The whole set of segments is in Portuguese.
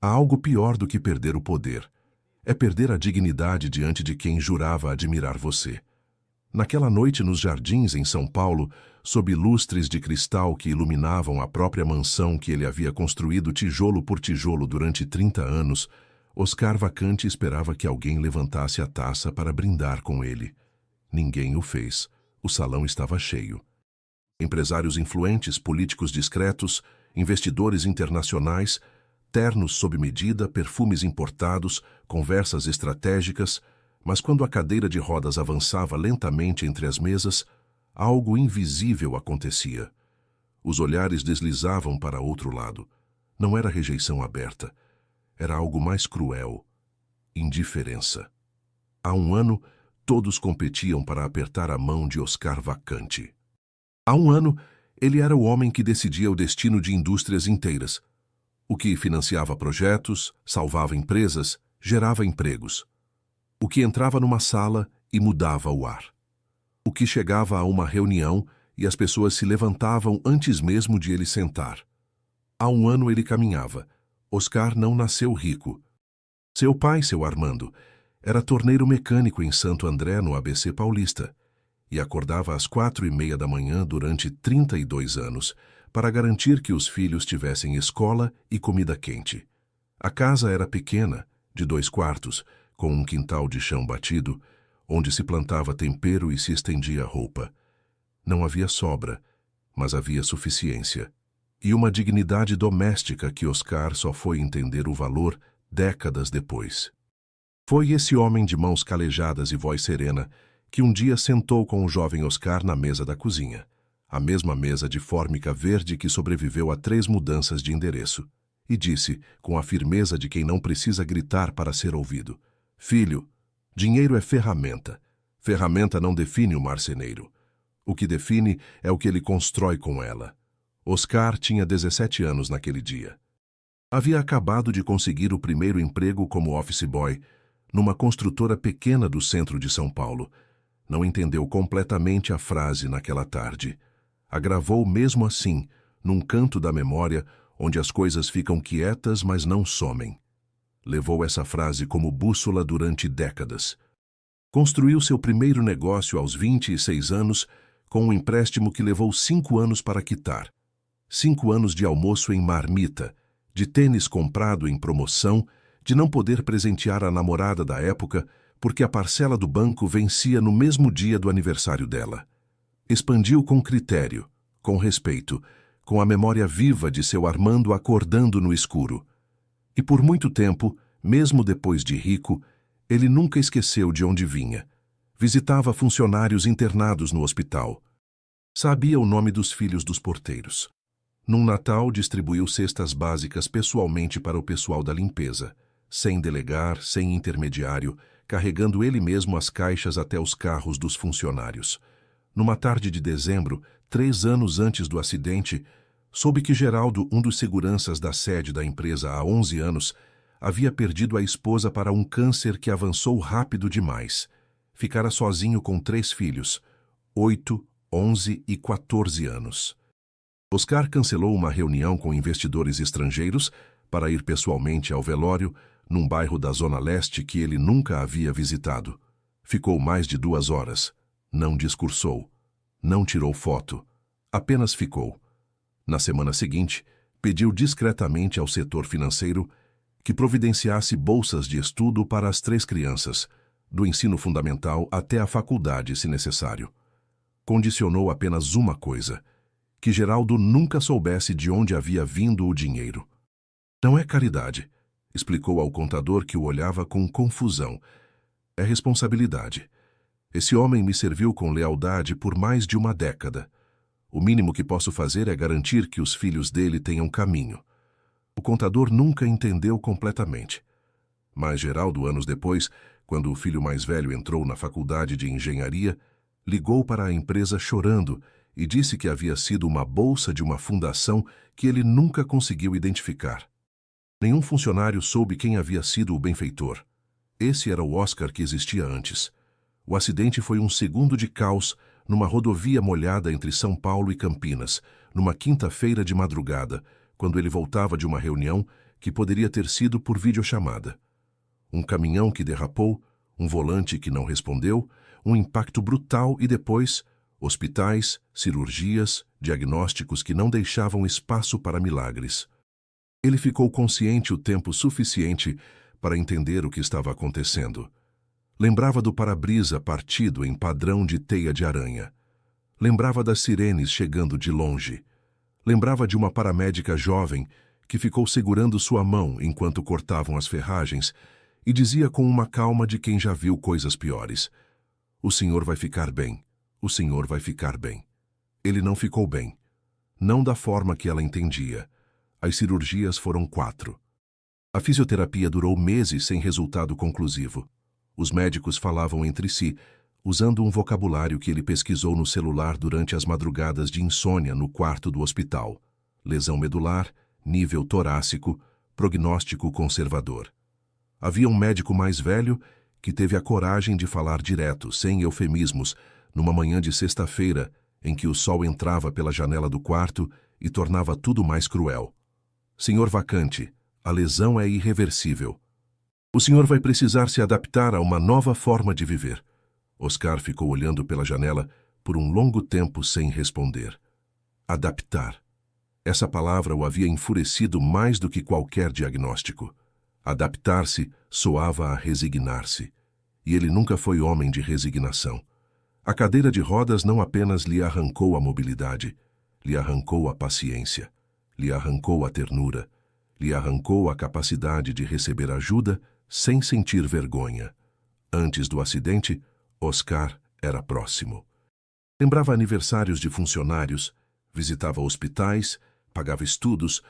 Há algo pior do que perder o poder. É perder a dignidade diante de quem jurava admirar você. Naquela noite nos jardins em São Paulo, sob lustres de cristal que iluminavam a própria mansão que ele havia construído tijolo por tijolo durante 30 anos, Oscar Vacante esperava que alguém levantasse a taça para brindar com ele. Ninguém o fez. O salão estava cheio. Empresários influentes, políticos discretos, investidores internacionais, ternos sob medida, perfumes importados, conversas estratégicas, mas quando a cadeira de rodas avançava lentamente entre as mesas, algo invisível acontecia. Os olhares deslizavam para outro lado. Não era rejeição aberta. Era algo mais cruel. Indiferença. Há um ano, todos competiam para apertar a mão de Oscar Vacante. Há um ano, ele era o homem que decidia o destino de indústrias inteiras. O que financiava projetos, salvava empresas, gerava empregos. O que entrava numa sala e mudava o ar. O que chegava a uma reunião e as pessoas se levantavam antes mesmo de ele sentar. Há um ano ele caminhava. Oscar não nasceu rico. Seu pai, seu Armando, era torneiro mecânico em Santo André, no ABC Paulista, e acordava às 4:30 da manhã durante 32 anos para garantir que os filhos tivessem escola e comida quente. A casa era pequena, de 2 quartos, com um quintal de chão batido, onde se plantava tempero e se estendia roupa. Não havia sobra, mas havia suficiência. E uma dignidade doméstica que Oscar só foi entender o valor décadas depois. Foi esse homem de mãos calejadas e voz serena que um dia sentou com o jovem Oscar na mesa da cozinha, a mesma mesa de fórmica verde que sobreviveu a 3 mudanças de endereço, e disse, com a firmeza de quem não precisa gritar para ser ouvido: "Filho, dinheiro é ferramenta. Ferramenta não define o marceneiro. O que define é o que ele constrói com ela." Oscar tinha 17 anos naquele dia. Havia acabado de conseguir o primeiro emprego como office boy numa construtora pequena do centro de São Paulo. Não entendeu completamente a frase naquela tarde. A gravou mesmo assim, num canto da memória onde as coisas ficam quietas, mas não somem. Levou essa frase como bússola durante décadas. Construiu seu primeiro negócio aos 26 anos com um empréstimo que levou 5 anos para quitar. 5 anos de almoço em marmita, de tênis comprado em promoção, de não poder presentear a namorada da época porque a parcela do banco vencia no mesmo dia do aniversário dela. Expandiu com critério, com respeito, com a memória viva de seu Armando acordando no escuro. E por muito tempo, mesmo depois de rico, ele nunca esqueceu de onde vinha. Visitava funcionários internados no hospital. Sabia o nome dos filhos dos porteiros. Num Natal, distribuiu cestas básicas pessoalmente para o pessoal da limpeza, sem delegar, sem intermediário, carregando ele mesmo as caixas até os carros dos funcionários. Numa tarde de dezembro, 3 anos antes do acidente, soube que Geraldo, um dos seguranças da sede da empresa há 11 anos, havia perdido a esposa para um câncer que avançou rápido demais. Ficara sozinho com 3 filhos, 8, 11 e 14 anos. Oscar cancelou uma reunião com investidores estrangeiros para ir pessoalmente ao velório, num bairro da Zona Leste que ele nunca havia visitado. Ficou mais de 2 horas. Não discursou. Não tirou foto. Apenas ficou. Na semana seguinte, pediu discretamente ao setor financeiro que providenciasse bolsas de estudo para as 3 crianças, do ensino fundamental até a faculdade, se necessário. Condicionou apenas uma coisa: que Geraldo nunca soubesse de onde havia vindo o dinheiro. "Não é caridade", explicou ao contador que o olhava com confusão. "É responsabilidade. Esse homem me serviu com lealdade por mais de uma década. O mínimo que posso fazer é garantir que os filhos dele tenham caminho." O contador nunca entendeu completamente. Mas Geraldo, anos depois, quando o filho mais velho entrou na faculdade de engenharia, ligou para a empresa chorando e disse que havia sido uma bolsa de uma fundação que ele nunca conseguiu identificar. Nenhum funcionário soube quem havia sido o benfeitor. Esse era o Oscar que existia antes. O acidente foi um segundo de caos numa rodovia molhada entre São Paulo e Campinas, numa quinta-feira de madrugada, quando ele voltava de uma reunião que poderia ter sido por videochamada. Um caminhão que derrapou, um volante que não respondeu, um impacto brutal e depois hospitais, cirurgias, diagnósticos que não deixavam espaço para milagres. Ele ficou consciente o tempo suficiente para entender o que estava acontecendo. Lembrava do para-brisa partido em padrão de teia de aranha. Lembrava das sirenes chegando de longe. Lembrava de uma paramédica jovem que ficou segurando sua mão enquanto cortavam as ferragens e dizia com uma calma de quem já viu coisas piores: "O senhor vai ficar bem. O senhor vai ficar bem." Ele não ficou bem. Não da forma que ela entendia. As cirurgias foram 4. A fisioterapia durou meses sem resultado conclusivo. Os médicos falavam entre si, usando um vocabulário que ele pesquisou no celular durante as madrugadas de insônia no quarto do hospital: lesão medular, nível torácico, prognóstico conservador. Havia um médico mais velho que teve a coragem de falar direto, sem eufemismos, numa manhã de sexta-feira, em que o sol entrava pela janela do quarto e tornava tudo mais cruel. "Senhor Vacante, a lesão é irreversível. O senhor vai precisar se adaptar a uma nova forma de viver." Oscar ficou olhando pela janela por um longo tempo sem responder. Adaptar. Essa palavra o havia enfurecido mais do que qualquer diagnóstico. Adaptar-se soava a resignar-se. E ele nunca foi homem de resignação. A cadeira de rodas não apenas lhe arrancou a mobilidade, lhe arrancou a paciência, lhe arrancou a ternura, lhe arrancou a capacidade de receber ajuda sem sentir vergonha. Antes do acidente, Oscar era próximo. Lembrava aniversários de funcionários, visitava hospitais, pagava estudos,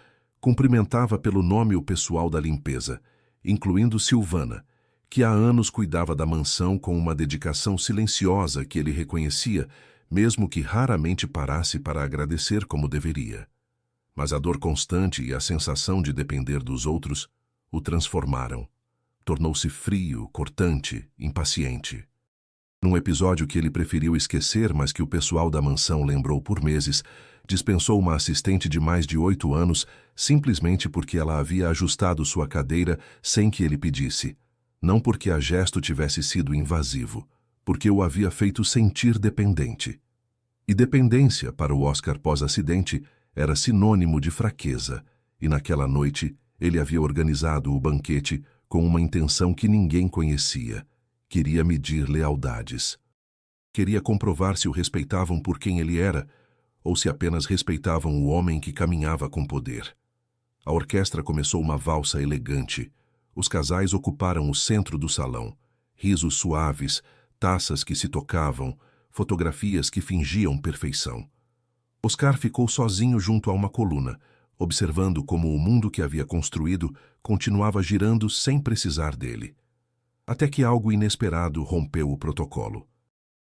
cumprimentava pelo nome o pessoal da limpeza, incluindo Silvana, que há anos cuidava da mansão com uma dedicação silenciosa que ele reconhecia, mesmo que raramente parasse para agradecer como deveria. Mas a dor constante e a sensação de depender dos outros o transformaram. Tornou-se frio, cortante, impaciente. Num episódio que ele preferiu esquecer, mas que o pessoal da mansão lembrou por meses, dispensou uma assistente de mais de 8 anos simplesmente porque ela havia ajustado sua cadeira sem que ele pedisse. Não porque a gesto tivesse sido invasivo, porque o havia feito sentir dependente. E dependência, para o Oscar pós-acidente, era sinônimo de fraqueza, e naquela noite ele havia organizado o banquete com uma intenção que ninguém conhecia. Queria medir lealdades. Queria comprovar se o respeitavam por quem ele era, ou se apenas respeitavam o homem que caminhava com poder. A orquestra começou uma valsa elegante. Os casais ocuparam o centro do salão. Risos suaves, taças que se tocavam, fotografias que fingiam perfeição. Oscar ficou sozinho junto a uma coluna, observando como o mundo que havia construído continuava girando sem precisar dele. Até que algo inesperado rompeu o protocolo.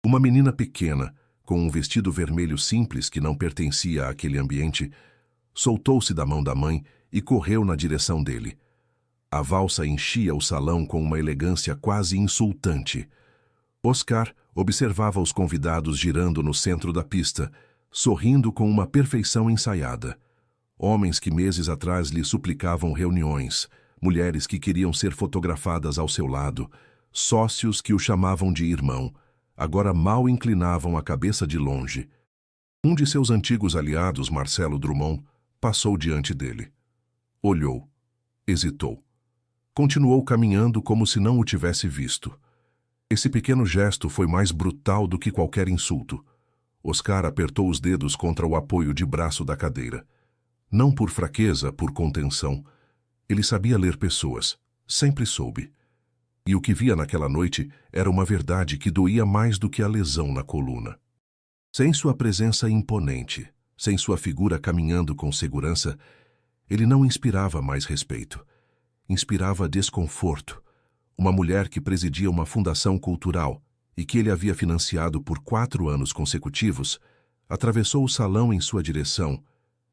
Uma menina pequena, com um vestido vermelho simples que não pertencia àquele ambiente, soltou-se da mão da mãe e correu na direção dele. A valsa enchia o salão com uma elegância quase insultante. Oscar observava os convidados girando no centro da pista, sorrindo com uma perfeição ensaiada. Homens que meses atrás lhe suplicavam reuniões, mulheres que queriam ser fotografadas ao seu lado, sócios que o chamavam de irmão, agora mal inclinavam a cabeça de longe. Um de seus antigos aliados, Marcelo Drummond, passou diante dele. Olhou. Hesitou. Continuou caminhando como se não o tivesse visto. Esse pequeno gesto foi mais brutal do que qualquer insulto. Oscar apertou os dedos contra o apoio de braço da cadeira. Não por fraqueza, por contenção. Ele sabia ler pessoas. Sempre soube. E o que via naquela noite era uma verdade que doía mais do que a lesão na coluna. Sem sua presença imponente, sem sua figura caminhando com segurança, ele não inspirava mais respeito. Inspirava desconforto. Uma mulher que presidia uma fundação cultural e que ele havia financiado por 4 anos consecutivos, atravessou o salão em sua direção,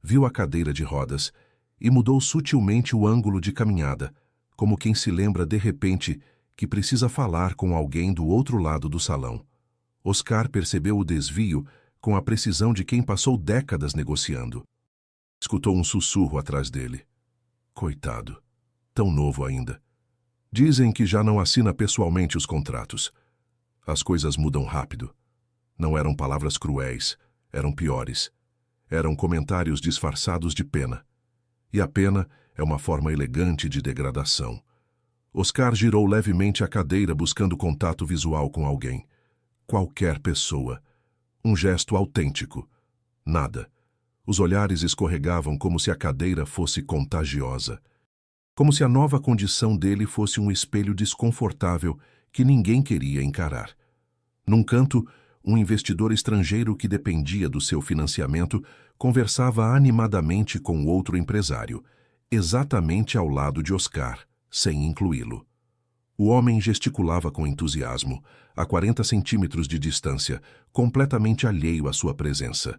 viu a cadeira de rodas e mudou sutilmente o ângulo de caminhada, como quem se lembra de repente que precisa falar com alguém do outro lado do salão. Oscar percebeu o desvio com a precisão de quem passou décadas negociando. Escutou um sussurro atrás dele. Coitado. Tão novo ainda. Dizem que já não assina pessoalmente os contratos. As coisas mudam rápido. Não eram palavras cruéis, eram piores. Eram comentários disfarçados de pena. E a pena é uma forma elegante de degradação. Oscar girou levemente a cadeira buscando contato visual com alguém. Qualquer pessoa. Um gesto autêntico. Nada. Os olhares escorregavam como se a cadeira fosse contagiosa. Como se a nova condição dele fosse um espelho desconfortável que ninguém queria encarar. Num canto, um investidor estrangeiro que dependia do seu financiamento conversava animadamente com outro empresário, exatamente ao lado de Oscar, sem incluí-lo. O homem gesticulava com entusiasmo, a 40 centímetros de distância, completamente alheio à sua presença.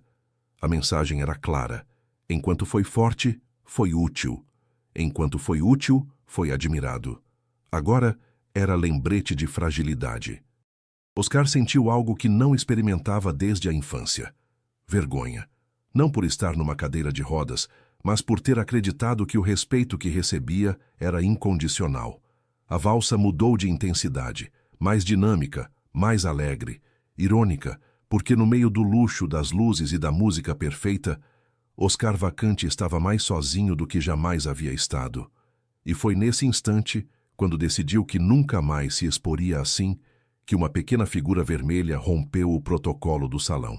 A mensagem era clara. Enquanto foi forte, foi útil. Enquanto foi útil, foi admirado. Agora era lembrete de fragilidade. Oscar sentiu algo que não experimentava desde a infância. Vergonha. Não por estar numa cadeira de rodas, mas por ter acreditado que o respeito que recebia era incondicional. A valsa mudou de intensidade, mais dinâmica, mais alegre, irônica, porque no meio do luxo das luzes e da música perfeita, Oscar Vacante estava mais sozinho do que jamais havia estado. E foi nesse instante, quando decidiu que nunca mais se exporia assim, que uma pequena figura vermelha rompeu o protocolo do salão.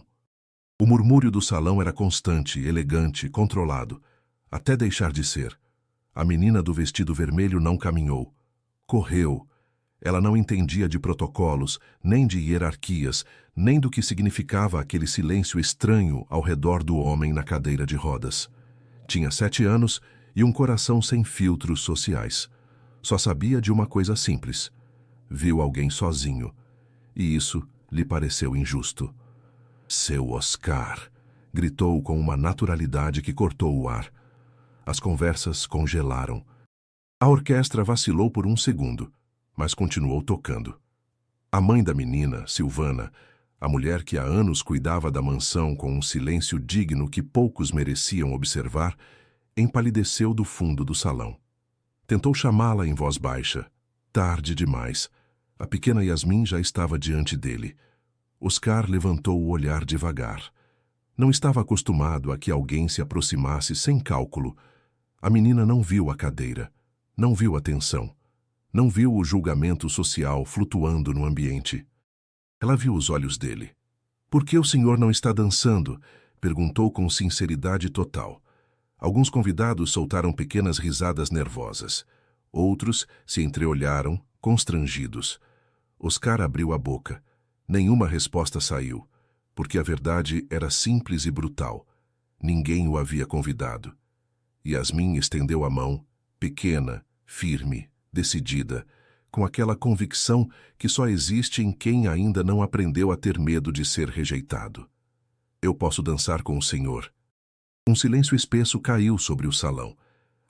O murmúrio do salão era constante, elegante, controlado, até deixar de ser. A menina do vestido vermelho não caminhou. Correu. Ela não entendia de protocolos, nem de hierarquias, nem do que significava aquele silêncio estranho ao redor do homem na cadeira de rodas. Tinha 7 anos e um coração sem filtros sociais. Só sabia de uma coisa simples. Viu alguém sozinho. E isso lhe pareceu injusto. Seu Oscar! Gritou com uma naturalidade que cortou o ar. As conversas congelaram. A orquestra vacilou por um segundo, mas continuou tocando. A mãe da menina, Silvana, a mulher que há anos cuidava da mansão com um silêncio digno que poucos mereciam observar, empalideceu do fundo do salão. Tentou chamá-la em voz baixa. Tarde demais. A pequena Yasmin já estava diante dele. Oscar levantou o olhar devagar. Não estava acostumado a que alguém se aproximasse sem cálculo. A menina não viu a cadeira, não viu a tensão, não viu o julgamento social flutuando no ambiente. Ela viu os olhos dele. "Por que o senhor não está dançando?" perguntou com sinceridade total. Alguns convidados soltaram pequenas risadas nervosas. Outros se entreolharam, constrangidos. Oscar abriu a boca. Nenhuma resposta saiu, porque a verdade era simples e brutal. Ninguém o havia convidado. Yasmin estendeu a mão, pequena, firme, decidida, com aquela convicção que só existe em quem ainda não aprendeu a ter medo de ser rejeitado. "Eu posso dançar com o senhor." Um silêncio espesso caiu sobre o salão.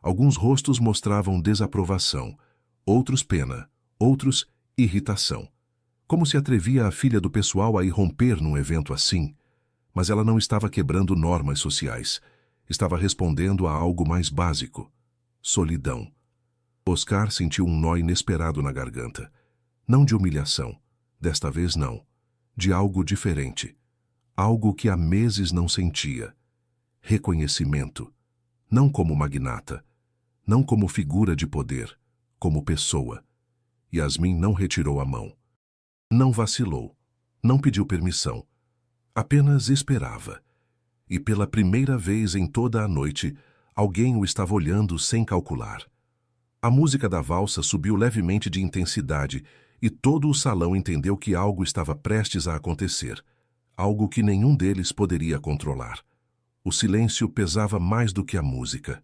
Alguns rostos mostravam desaprovação, outros pena, outros irritação. Como se atrevia a filha do pessoal a irromper num evento assim? Mas ela não estava quebrando normas sociais. Estava respondendo a algo mais básico: solidão. Oscar sentiu um nó inesperado na garganta. Não de humilhação, desta vez não. De algo diferente. Algo que há meses não sentia. Reconhecimento. Não como magnata. Não como figura de poder. Como pessoa. Yasmin não retirou a mão. Não vacilou. Não pediu permissão. Apenas esperava. E pela primeira vez em toda a noite, alguém o estava olhando sem calcular. A música da valsa subiu levemente de intensidade e todo o salão entendeu que algo estava prestes a acontecer, algo que nenhum deles poderia controlar. O silêncio pesava mais do que a música.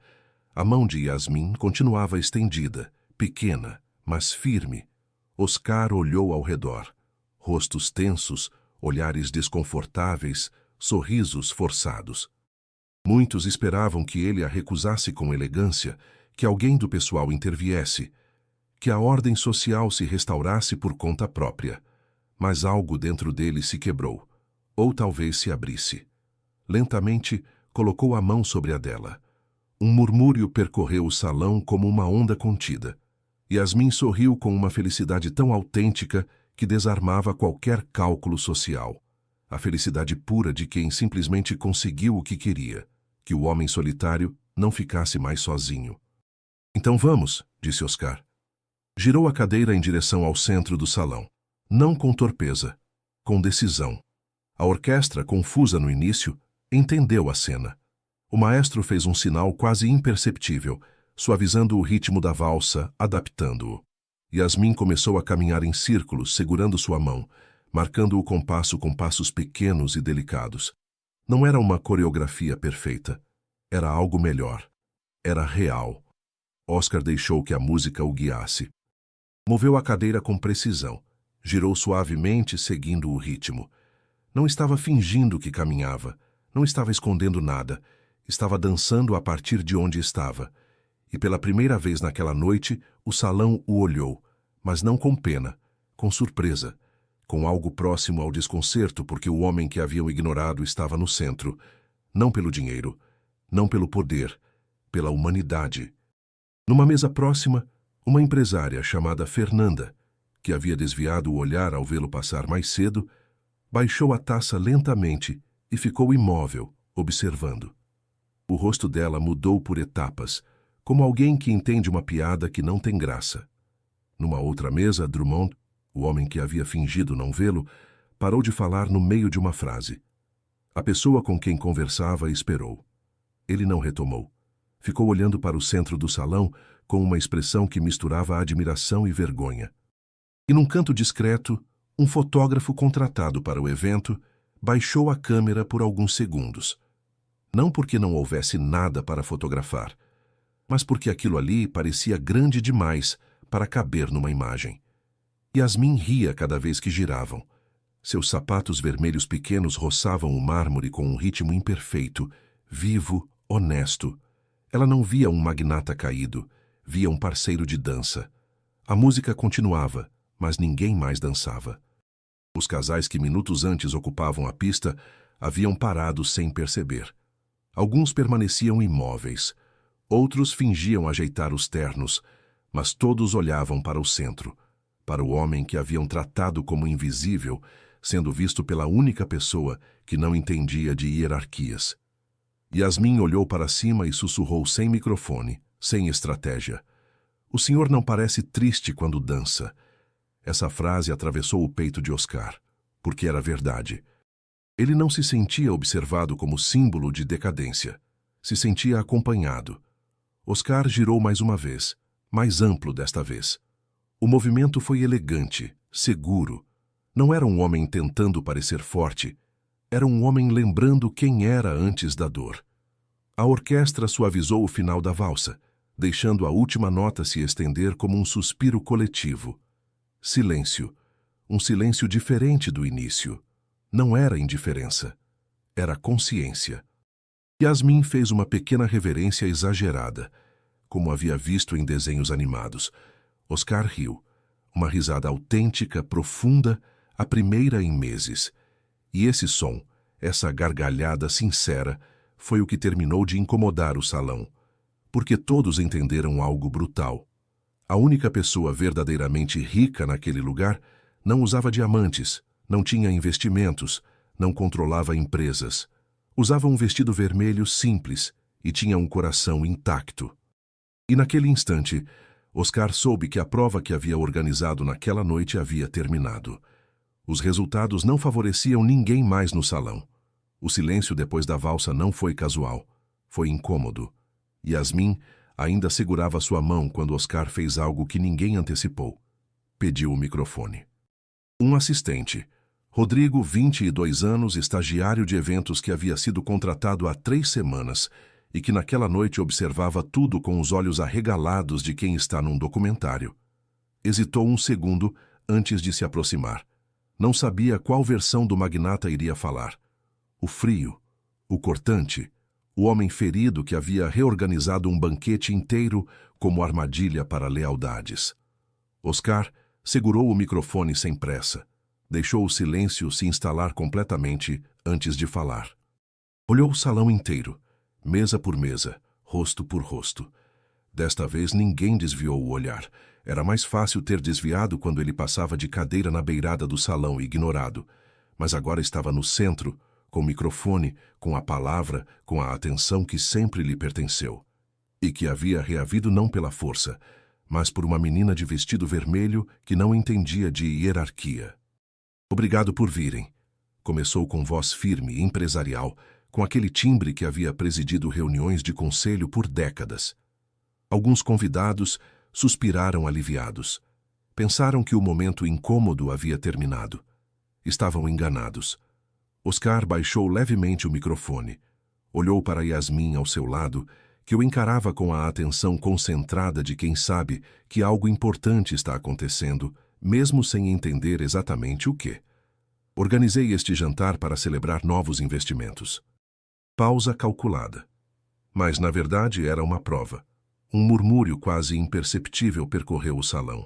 A mão de Yasmin continuava estendida, pequena, mas firme. Oscar olhou ao redor. Rostos tensos, olhares desconfortáveis, sorrisos forçados. Muitos esperavam que ele a recusasse com elegância, que alguém do pessoal interviesse, que a ordem social se restaurasse por conta própria. Mas algo dentro dele se quebrou, ou talvez se abrisse. Lentamente, colocou a mão sobre a dela. Um murmúrio percorreu o salão como uma onda contida. Yasmin sorriu com uma felicidade tão autêntica que desarmava qualquer cálculo social. A felicidade pura de quem simplesmente conseguiu o que queria, que o homem solitário não ficasse mais sozinho. Então vamos, disse Oscar. Girou a cadeira em direção ao centro do salão. Não com torpeza, com decisão. A orquestra, confusa no início, entendeu a cena. O maestro fez um sinal quase imperceptível, suavizando o ritmo da valsa, adaptando-o. Yasmin começou a caminhar em círculos, segurando sua mão, marcando o compasso com passos pequenos e delicados. Não era uma coreografia perfeita. Era algo melhor. Era real. Oscar deixou que a música o guiasse. Moveu a cadeira com precisão. Girou suavemente, seguindo o ritmo. Não estava fingindo que caminhava. Não estava escondendo nada. Estava dançando a partir de onde estava. E pela primeira vez naquela noite, o salão o olhou, mas não com pena, com surpresa, com algo próximo ao desconcerto, porque o homem que haviam ignorado estava no centro, não pelo dinheiro, não pelo poder, pela humanidade. Numa mesa próxima, uma empresária chamada Fernanda, que havia desviado o olhar ao vê-lo passar mais cedo, baixou a taça lentamente e ficou imóvel, observando. O rosto dela mudou por etapas, como alguém que entende uma piada que não tem graça. Numa outra mesa, Drummond, o homem que havia fingido não vê-lo, parou de falar no meio de uma frase. A pessoa com quem conversava esperou. Ele não retomou. Ficou olhando para o centro do salão com uma expressão que misturava admiração e vergonha. E num canto discreto, um fotógrafo contratado para o evento baixou a câmera por alguns segundos. Não porque não houvesse nada para fotografar, mas porque aquilo ali parecia grande demais para caber numa imagem. Yasmin ria cada vez que giravam. Seus sapatos vermelhos pequenos roçavam o mármore com um ritmo imperfeito, vivo, honesto. Ela não via um magnata caído, via um parceiro de dança. A música continuava, mas ninguém mais dançava. Os casais que minutos antes ocupavam a pista haviam parado sem perceber. Alguns permaneciam imóveis. Outros fingiam ajeitar os ternos, mas todos olhavam para o centro, para o homem que haviam tratado como invisível, sendo visto pela única pessoa que não entendia de hierarquias. Yasmin olhou para cima e sussurrou sem microfone, sem estratégia. O senhor não parece triste quando dança. Essa frase atravessou o peito de Oscar, porque era verdade. Ele não se sentia observado como símbolo de decadência. Se sentia acompanhado. Oscar girou mais uma vez, mais amplo desta vez. O movimento foi elegante, seguro. Não era um homem tentando parecer forte. Era um homem lembrando quem era antes da dor. A orquestra suavizou o final da valsa, deixando a última nota se estender como um suspiro coletivo. Silêncio. Um silêncio diferente do início. Não era indiferença. Era consciência. Yasmin fez uma pequena reverência exagerada, como havia visto em desenhos animados. Oscar riu. Uma risada autêntica, profunda, a primeira em meses. E esse som, essa gargalhada sincera, foi o que terminou de incomodar o salão, porque todos entenderam algo brutal. A única pessoa verdadeiramente rica naquele lugar não usava diamantes, não tinha investimentos, não controlava empresas. Usava um vestido vermelho simples e tinha um coração intacto. E naquele instante, Oscar soube que a prova que havia organizado naquela noite havia terminado. Os resultados não favoreciam ninguém mais no salão. O silêncio depois da valsa não foi casual, foi incômodo. Yasmin ainda segurava sua mão quando Oscar fez algo que ninguém antecipou. Pediu o microfone. Um assistente, Rodrigo, 22 anos, estagiário de eventos que havia sido contratado há 3 semanas e que naquela noite observava tudo com os olhos arregalados de quem está num documentário. Hesitou um segundo antes de se aproximar. Não sabia qual versão do magnata iria falar. O frio, o cortante, o homem ferido que havia reorganizado um banquete inteiro como armadilha para lealdades. Oscar segurou o microfone sem pressa. Deixou o silêncio se instalar completamente antes de falar. Olhou o salão inteiro, mesa por mesa, rosto por rosto. Desta vez ninguém desviou o olhar. Era mais fácil ter desviado quando ele passava de cadeira na beirada do salão, ignorado. Mas agora estava no centro, com o microfone, com a palavra, com a atenção que sempre lhe pertenceu. E que havia reavido não pela força, mas por uma menina de vestido vermelho que não entendia de hierarquia. Obrigado por virem. Começou com voz firme, empresarial, com aquele timbre que havia presidido reuniões de conselho por décadas. Alguns convidados suspiraram aliviados. Pensaram que o momento incômodo havia terminado. Estavam enganados. Oscar baixou levemente o microfone. Olhou para Yasmin ao seu lado, que o encarava com a atenção concentrada de quem sabe que algo importante está acontecendo, mesmo sem entender exatamente o que. Organizei este jantar para celebrar novos investimentos. Pausa calculada. Mas, na verdade, era uma prova. Um murmúrio quase imperceptível percorreu o salão.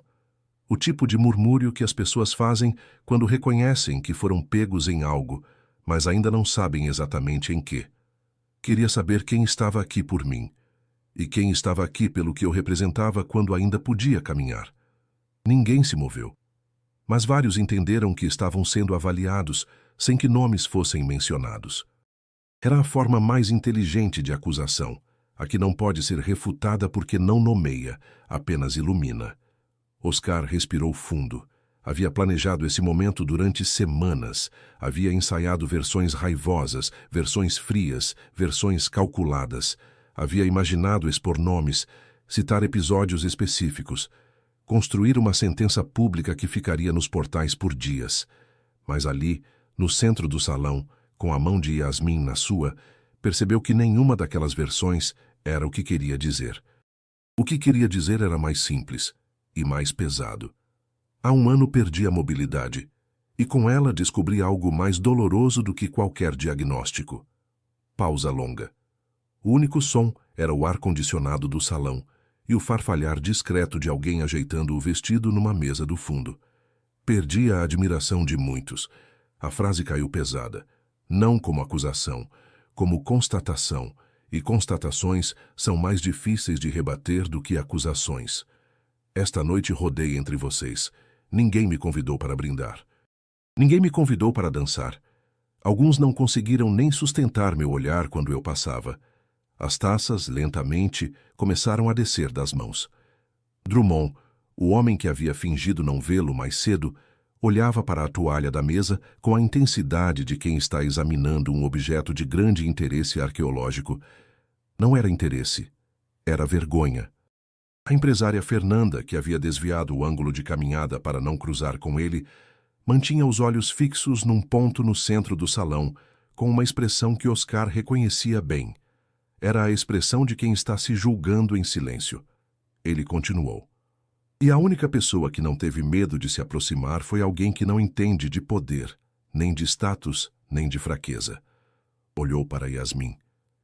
O tipo de murmúrio que as pessoas fazem quando reconhecem que foram pegos em algo, mas ainda não sabem exatamente em que. Queria saber quem estava aqui por mim, e quem estava aqui pelo que eu representava quando ainda podia caminhar. Ninguém se moveu. Mas vários entenderam que estavam sendo avaliados, sem que nomes fossem mencionados. Era a forma mais inteligente de acusação, a que não pode ser refutada porque não nomeia, apenas ilumina. Oscar respirou fundo. Havia planejado esse momento durante semanas. Havia ensaiado versões raivosas, versões frias, versões calculadas. Havia imaginado expor nomes, citar episódios específicos, construir uma sentença pública que ficaria nos portais por dias. Mas ali, no centro do salão, com a mão de Yasmin na sua, percebeu que nenhuma daquelas versões era o que queria dizer. O que queria dizer era mais simples e mais pesado. Há um ano perdi a mobilidade, e com ela descobri algo mais doloroso do que qualquer diagnóstico. Pausa longa. O único som era o ar-condicionado do salão e o farfalhar discreto de alguém ajeitando o vestido numa mesa do fundo. Perdi a admiração de muitos. A frase caiu pesada, não como acusação, como constatação, e constatações são mais difíceis de rebater do que acusações. Esta noite rodei entre vocês. Ninguém me convidou para brindar. Ninguém me convidou para dançar. Alguns não conseguiram nem sustentar meu olhar quando eu passava. As taças, lentamente, começaram a descer das mãos. Drummond, o homem que havia fingido não vê-lo mais cedo, olhava para a toalha da mesa com a intensidade de quem está examinando um objeto de grande interesse arqueológico. Não era interesse, era vergonha. A empresária Fernanda, que havia desviado o ângulo de caminhada para não cruzar com ele, mantinha os olhos fixos num ponto no centro do salão, com uma expressão que Oscar reconhecia bem. Era a expressão de quem está se julgando em silêncio. Ele continuou. E a única pessoa que não teve medo de se aproximar foi alguém que não entende de poder, nem de status, nem de fraqueza. Olhou para Yasmin.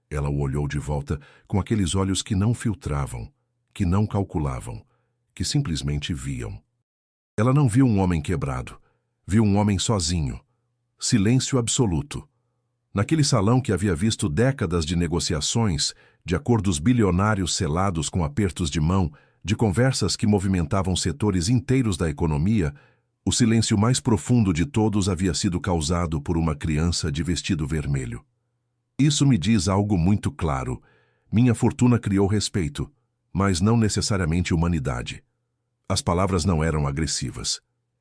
Ela o olhou de volta com aqueles olhos que não filtravam, que não calculavam, que simplesmente viam. Ela não viu um homem quebrado, viu um homem sozinho. Silêncio absoluto. Naquele salão que havia visto décadas de negociações, de acordos bilionários selados com apertos de mão, de conversas que movimentavam setores inteiros da economia, o silêncio mais profundo de todos havia sido causado por uma criança de vestido vermelho. Isso me diz algo muito claro. Minha fortuna criou respeito, mas não necessariamente humanidade. As palavras não eram agressivas,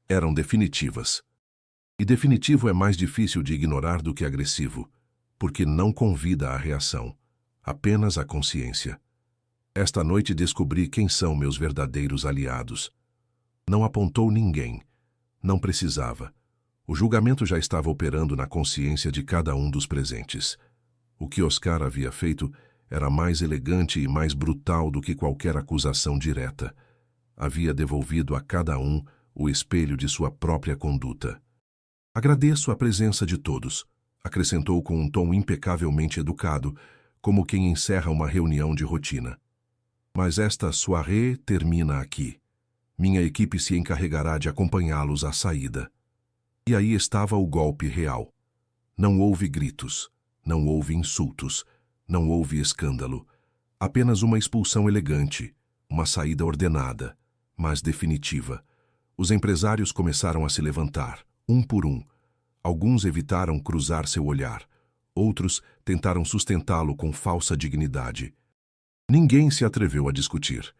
eram definitivas. E definitivo é mais difícil de ignorar do que agressivo, porque não convida à reação, apenas à consciência. Esta noite descobri quem são meus verdadeiros aliados. Não apontou ninguém, não precisava. O julgamento já estava operando na consciência de cada um dos presentes. O que Oscar havia feito era mais elegante e mais brutal do que qualquer acusação direta. Havia devolvido a cada um o espelho de sua própria conduta. Agradeço a presença de todos, acrescentou com um tom impecavelmente educado, como quem encerra uma reunião de rotina. Mas esta soirée termina aqui. Minha equipe se encarregará de acompanhá-los à saída. E aí estava o golpe real. Não houve gritos, não houve insultos, não houve escândalo. Apenas uma expulsão elegante, uma saída ordenada, mas definitiva. Os empresários começaram a se levantar, um por um. Alguns evitaram cruzar seu olhar. Outros tentaram sustentá-lo com falsa dignidade. Ninguém se atreveu a discutir,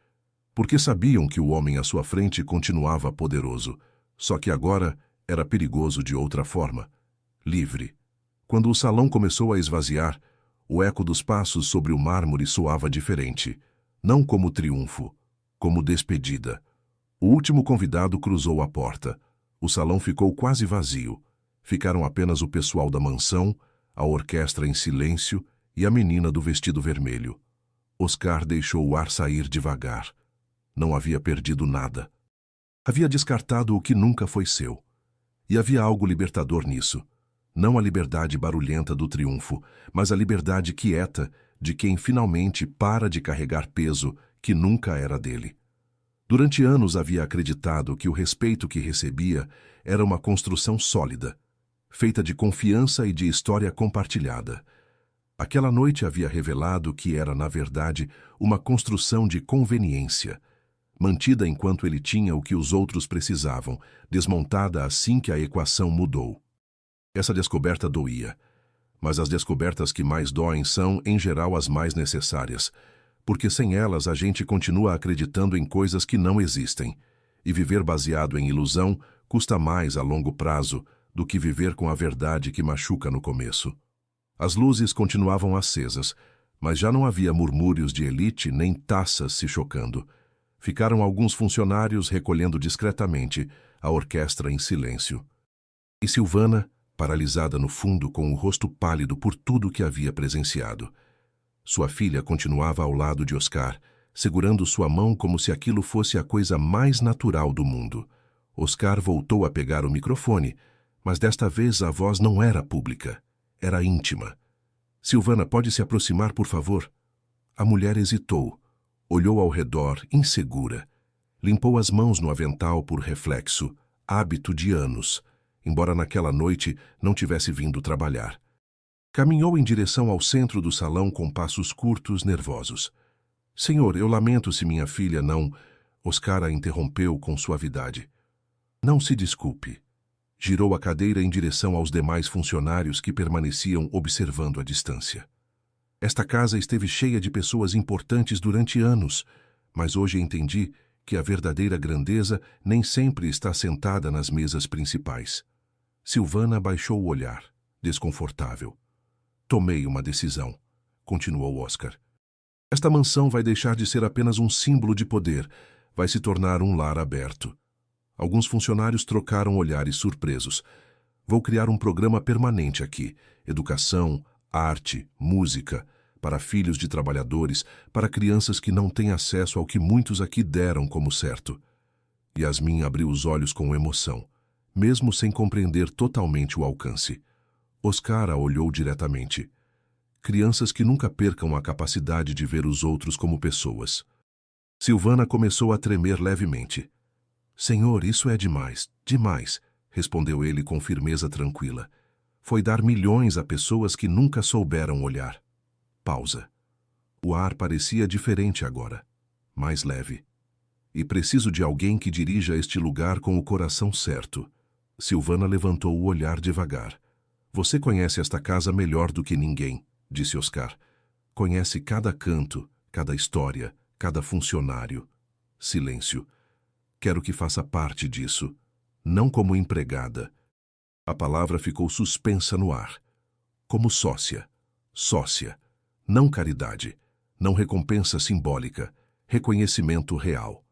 porque sabiam que o homem à sua frente continuava poderoso, só que agora era perigoso de outra forma, livre. Quando o salão começou a esvaziar, o eco dos passos sobre o mármore soava diferente, não como triunfo, como despedida. O último convidado cruzou a porta. O salão ficou quase vazio. Ficaram apenas o pessoal da mansão, a orquestra em silêncio e a menina do vestido vermelho. Oscar deixou o ar sair devagar. Não havia perdido nada. Havia descartado o que nunca foi seu. E havia algo libertador nisso. Não a liberdade barulhenta do triunfo, mas a liberdade quieta de quem finalmente para de carregar peso que nunca era dele. Durante anos havia acreditado que o respeito que recebia era uma construção sólida, feita de confiança e de história compartilhada. Aquela noite havia revelado que era, na verdade, uma construção de conveniência, mantida enquanto ele tinha o que os outros precisavam, desmontada assim que a equação mudou. Essa descoberta doía, mas as descobertas que mais doem são, em geral, as mais necessárias, porque sem elas a gente continua acreditando em coisas que não existem, e viver baseado em ilusão custa mais a longo prazo do que viver com a verdade que machuca no começo. As luzes continuavam acesas, mas já não havia murmúrios de elite nem taças se chocando. Ficaram alguns funcionários recolhendo discretamente, a orquestra em silêncio. E Silvana, paralisada no fundo com o rosto pálido por tudo que havia presenciado. Sua filha continuava ao lado de Oscar, segurando sua mão como se aquilo fosse a coisa mais natural do mundo. Oscar voltou a pegar o microfone, mas desta vez a voz não era pública, era íntima. Silvana, pode se aproximar, por favor? A mulher hesitou, olhou ao redor, insegura. Limpou as mãos no avental por reflexo, hábito de anos, embora naquela noite não tivesse vindo trabalhar. Caminhou em direção ao centro do salão com passos curtos, nervosos. Senhor, eu lamento se minha filha não... Oscar a interrompeu com suavidade. Não se desculpe. Girou a cadeira em direção aos demais funcionários que permaneciam observando à distância. Esta casa esteve cheia de pessoas importantes durante anos, mas hoje entendi que a verdadeira grandeza nem sempre está sentada nas mesas principais. Silvana baixou o olhar, desconfortável. Tomei uma decisão, continuou Oscar. Esta mansão vai deixar de ser apenas um símbolo de poder, vai se tornar um lar aberto. Alguns funcionários trocaram olhares surpresos. Vou criar um programa permanente aqui, educação, arte, música, para filhos de trabalhadores, para crianças que não têm acesso ao que muitos aqui deram como certo. Yasmin abriu os olhos com emoção, mesmo sem compreender totalmente o alcance. Oscar a olhou diretamente. Crianças que nunca percam a capacidade de ver os outros como pessoas. Silvana começou a tremer levemente. Senhor, isso é demais, demais, respondeu ele com firmeza tranquila. Foi dar milhões a pessoas que nunca souberam olhar. Pausa. O ar parecia diferente agora, mais leve. E preciso de alguém que dirija este lugar com o coração certo. Silvana levantou o olhar devagar. Você conhece esta casa melhor do que ninguém, disse Oscar. Conhece cada canto, cada história, cada funcionário. Silêncio. Quero que faça parte disso, não como empregada. A palavra ficou suspensa no ar. Como sócia. Sócia. Não caridade. Não recompensa simbólica. Reconhecimento real.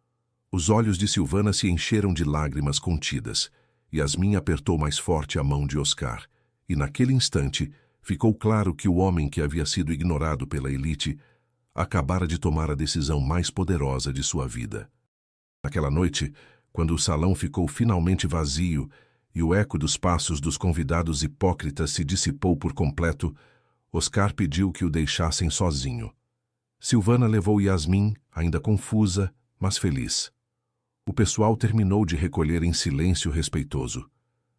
Os olhos de Silvana se encheram de lágrimas contidas. Yasmin apertou mais forte a mão de Oscar. E naquele instante, ficou claro que o homem que havia sido ignorado pela elite acabara de tomar a decisão mais poderosa de sua vida. Naquela noite, quando o salão ficou finalmente vazio e o eco dos passos dos convidados hipócritas se dissipou por completo, Oscar pediu que o deixassem sozinho. Silvana levou Yasmin, ainda confusa, mas feliz. O pessoal terminou de recolher em silêncio respeitoso.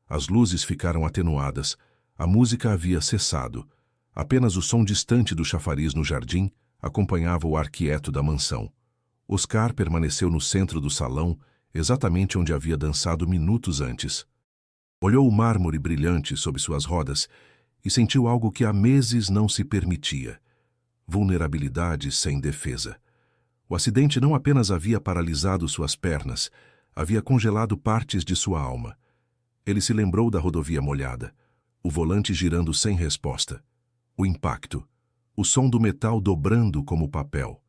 As luzes ficaram atenuadas, a música havia cessado. Apenas o som distante do chafariz no jardim, acompanhava o ar quieto da mansão. Oscar permaneceu no centro do salão, exatamente onde havia dançado minutos antes. Olhou o mármore brilhante sob suas rodas e sentiu algo que há meses não se permitia: vulnerabilidade sem defesa. O acidente não apenas havia paralisado suas pernas, havia congelado partes de sua alma. Ele se lembrou da rodovia molhada, o volante girando sem resposta, o impacto, o som do metal dobrando como papel.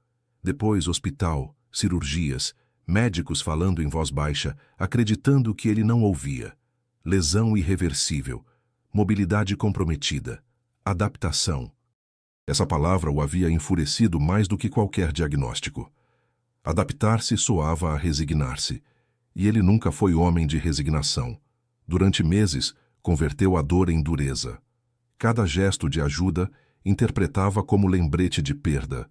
Depois, hospital, cirurgias, médicos falando em voz baixa, acreditando que ele não ouvia. Lesão irreversível, mobilidade comprometida, adaptação. Essa palavra o havia enfurecido mais do que qualquer diagnóstico. Adaptar-se soava a resignar-se, e ele nunca foi homem de resignação. Durante meses, converteu a dor em dureza. Cada gesto de ajuda interpretava como lembrete de perda.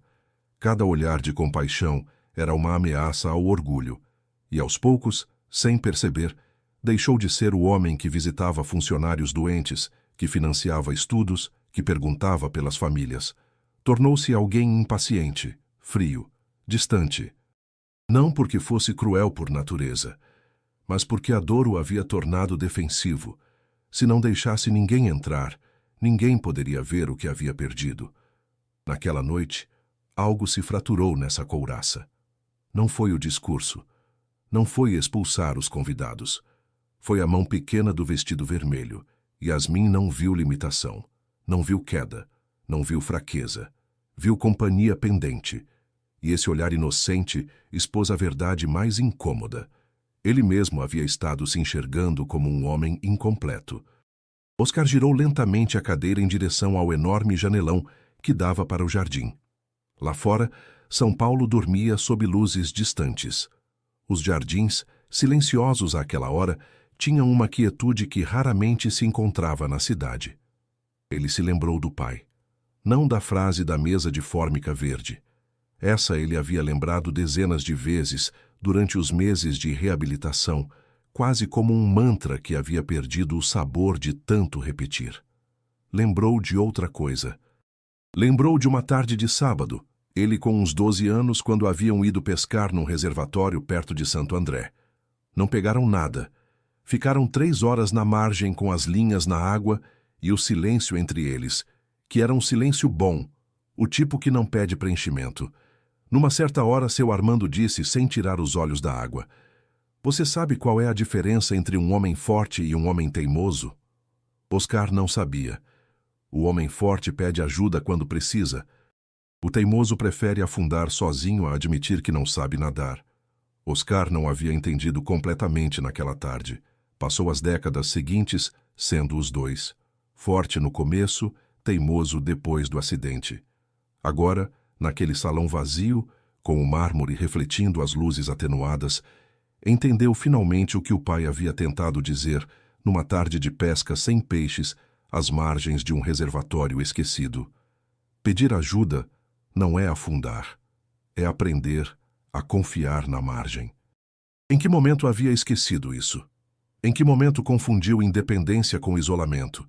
Cada olhar de compaixão era uma ameaça ao orgulho, e aos poucos, sem perceber, deixou de ser o homem que visitava funcionários doentes, que financiava estudos, que perguntava pelas famílias. Tornou-se alguém impaciente, frio, distante. Não porque fosse cruel por natureza, mas porque a dor o havia tornado defensivo. Se não deixasse ninguém entrar, ninguém poderia ver o que havia perdido. Naquela noite, algo se fraturou nessa couraça. Não foi o discurso. Não foi expulsar os convidados. Foi a mão pequena do vestido vermelho. Yasmin não viu limitação. Não viu queda. Não viu fraqueza. Viu companhia pendente. E esse olhar inocente expôs a verdade mais incômoda. Ele mesmo havia estado se enxergando como um homem incompleto. Oscar girou lentamente a cadeira em direção ao enorme janelão que dava para o jardim. Lá fora, São Paulo dormia sob luzes distantes. Os jardins, silenciosos àquela hora, tinham uma quietude que raramente se encontrava na cidade. Ele se lembrou do pai. Não da frase da mesa de fórmica verde. Essa ele havia lembrado dezenas de vezes durante os meses de reabilitação, quase como um mantra que havia perdido o sabor de tanto repetir. Lembrou de outra coisa. Lembrou de uma tarde de sábado, ele com uns 12 anos, quando haviam ido pescar num reservatório perto de Santo André. Não pegaram nada. Ficaram 3 horas na margem com as linhas na água e o silêncio entre eles, que era um silêncio bom, o tipo que não pede preenchimento. Numa certa hora, seu Armando disse, sem tirar os olhos da água: "Você sabe qual é a diferença entre um homem forte e um homem teimoso?" Oscar não sabia. O homem forte pede ajuda quando precisa. O teimoso prefere afundar sozinho a admitir que não sabe nadar. Oscar não havia entendido completamente naquela tarde. Passou as décadas seguintes sendo os dois. Forte no começo, teimoso depois do acidente. Agora, naquele salão vazio, com o mármore refletindo as luzes atenuadas, entendeu finalmente o que o pai havia tentado dizer numa tarde de pesca sem peixes, às margens de um reservatório esquecido. Pedir ajuda não é afundar, é aprender a confiar na margem. Em que momento havia esquecido isso? Em que momento confundiu independência com isolamento?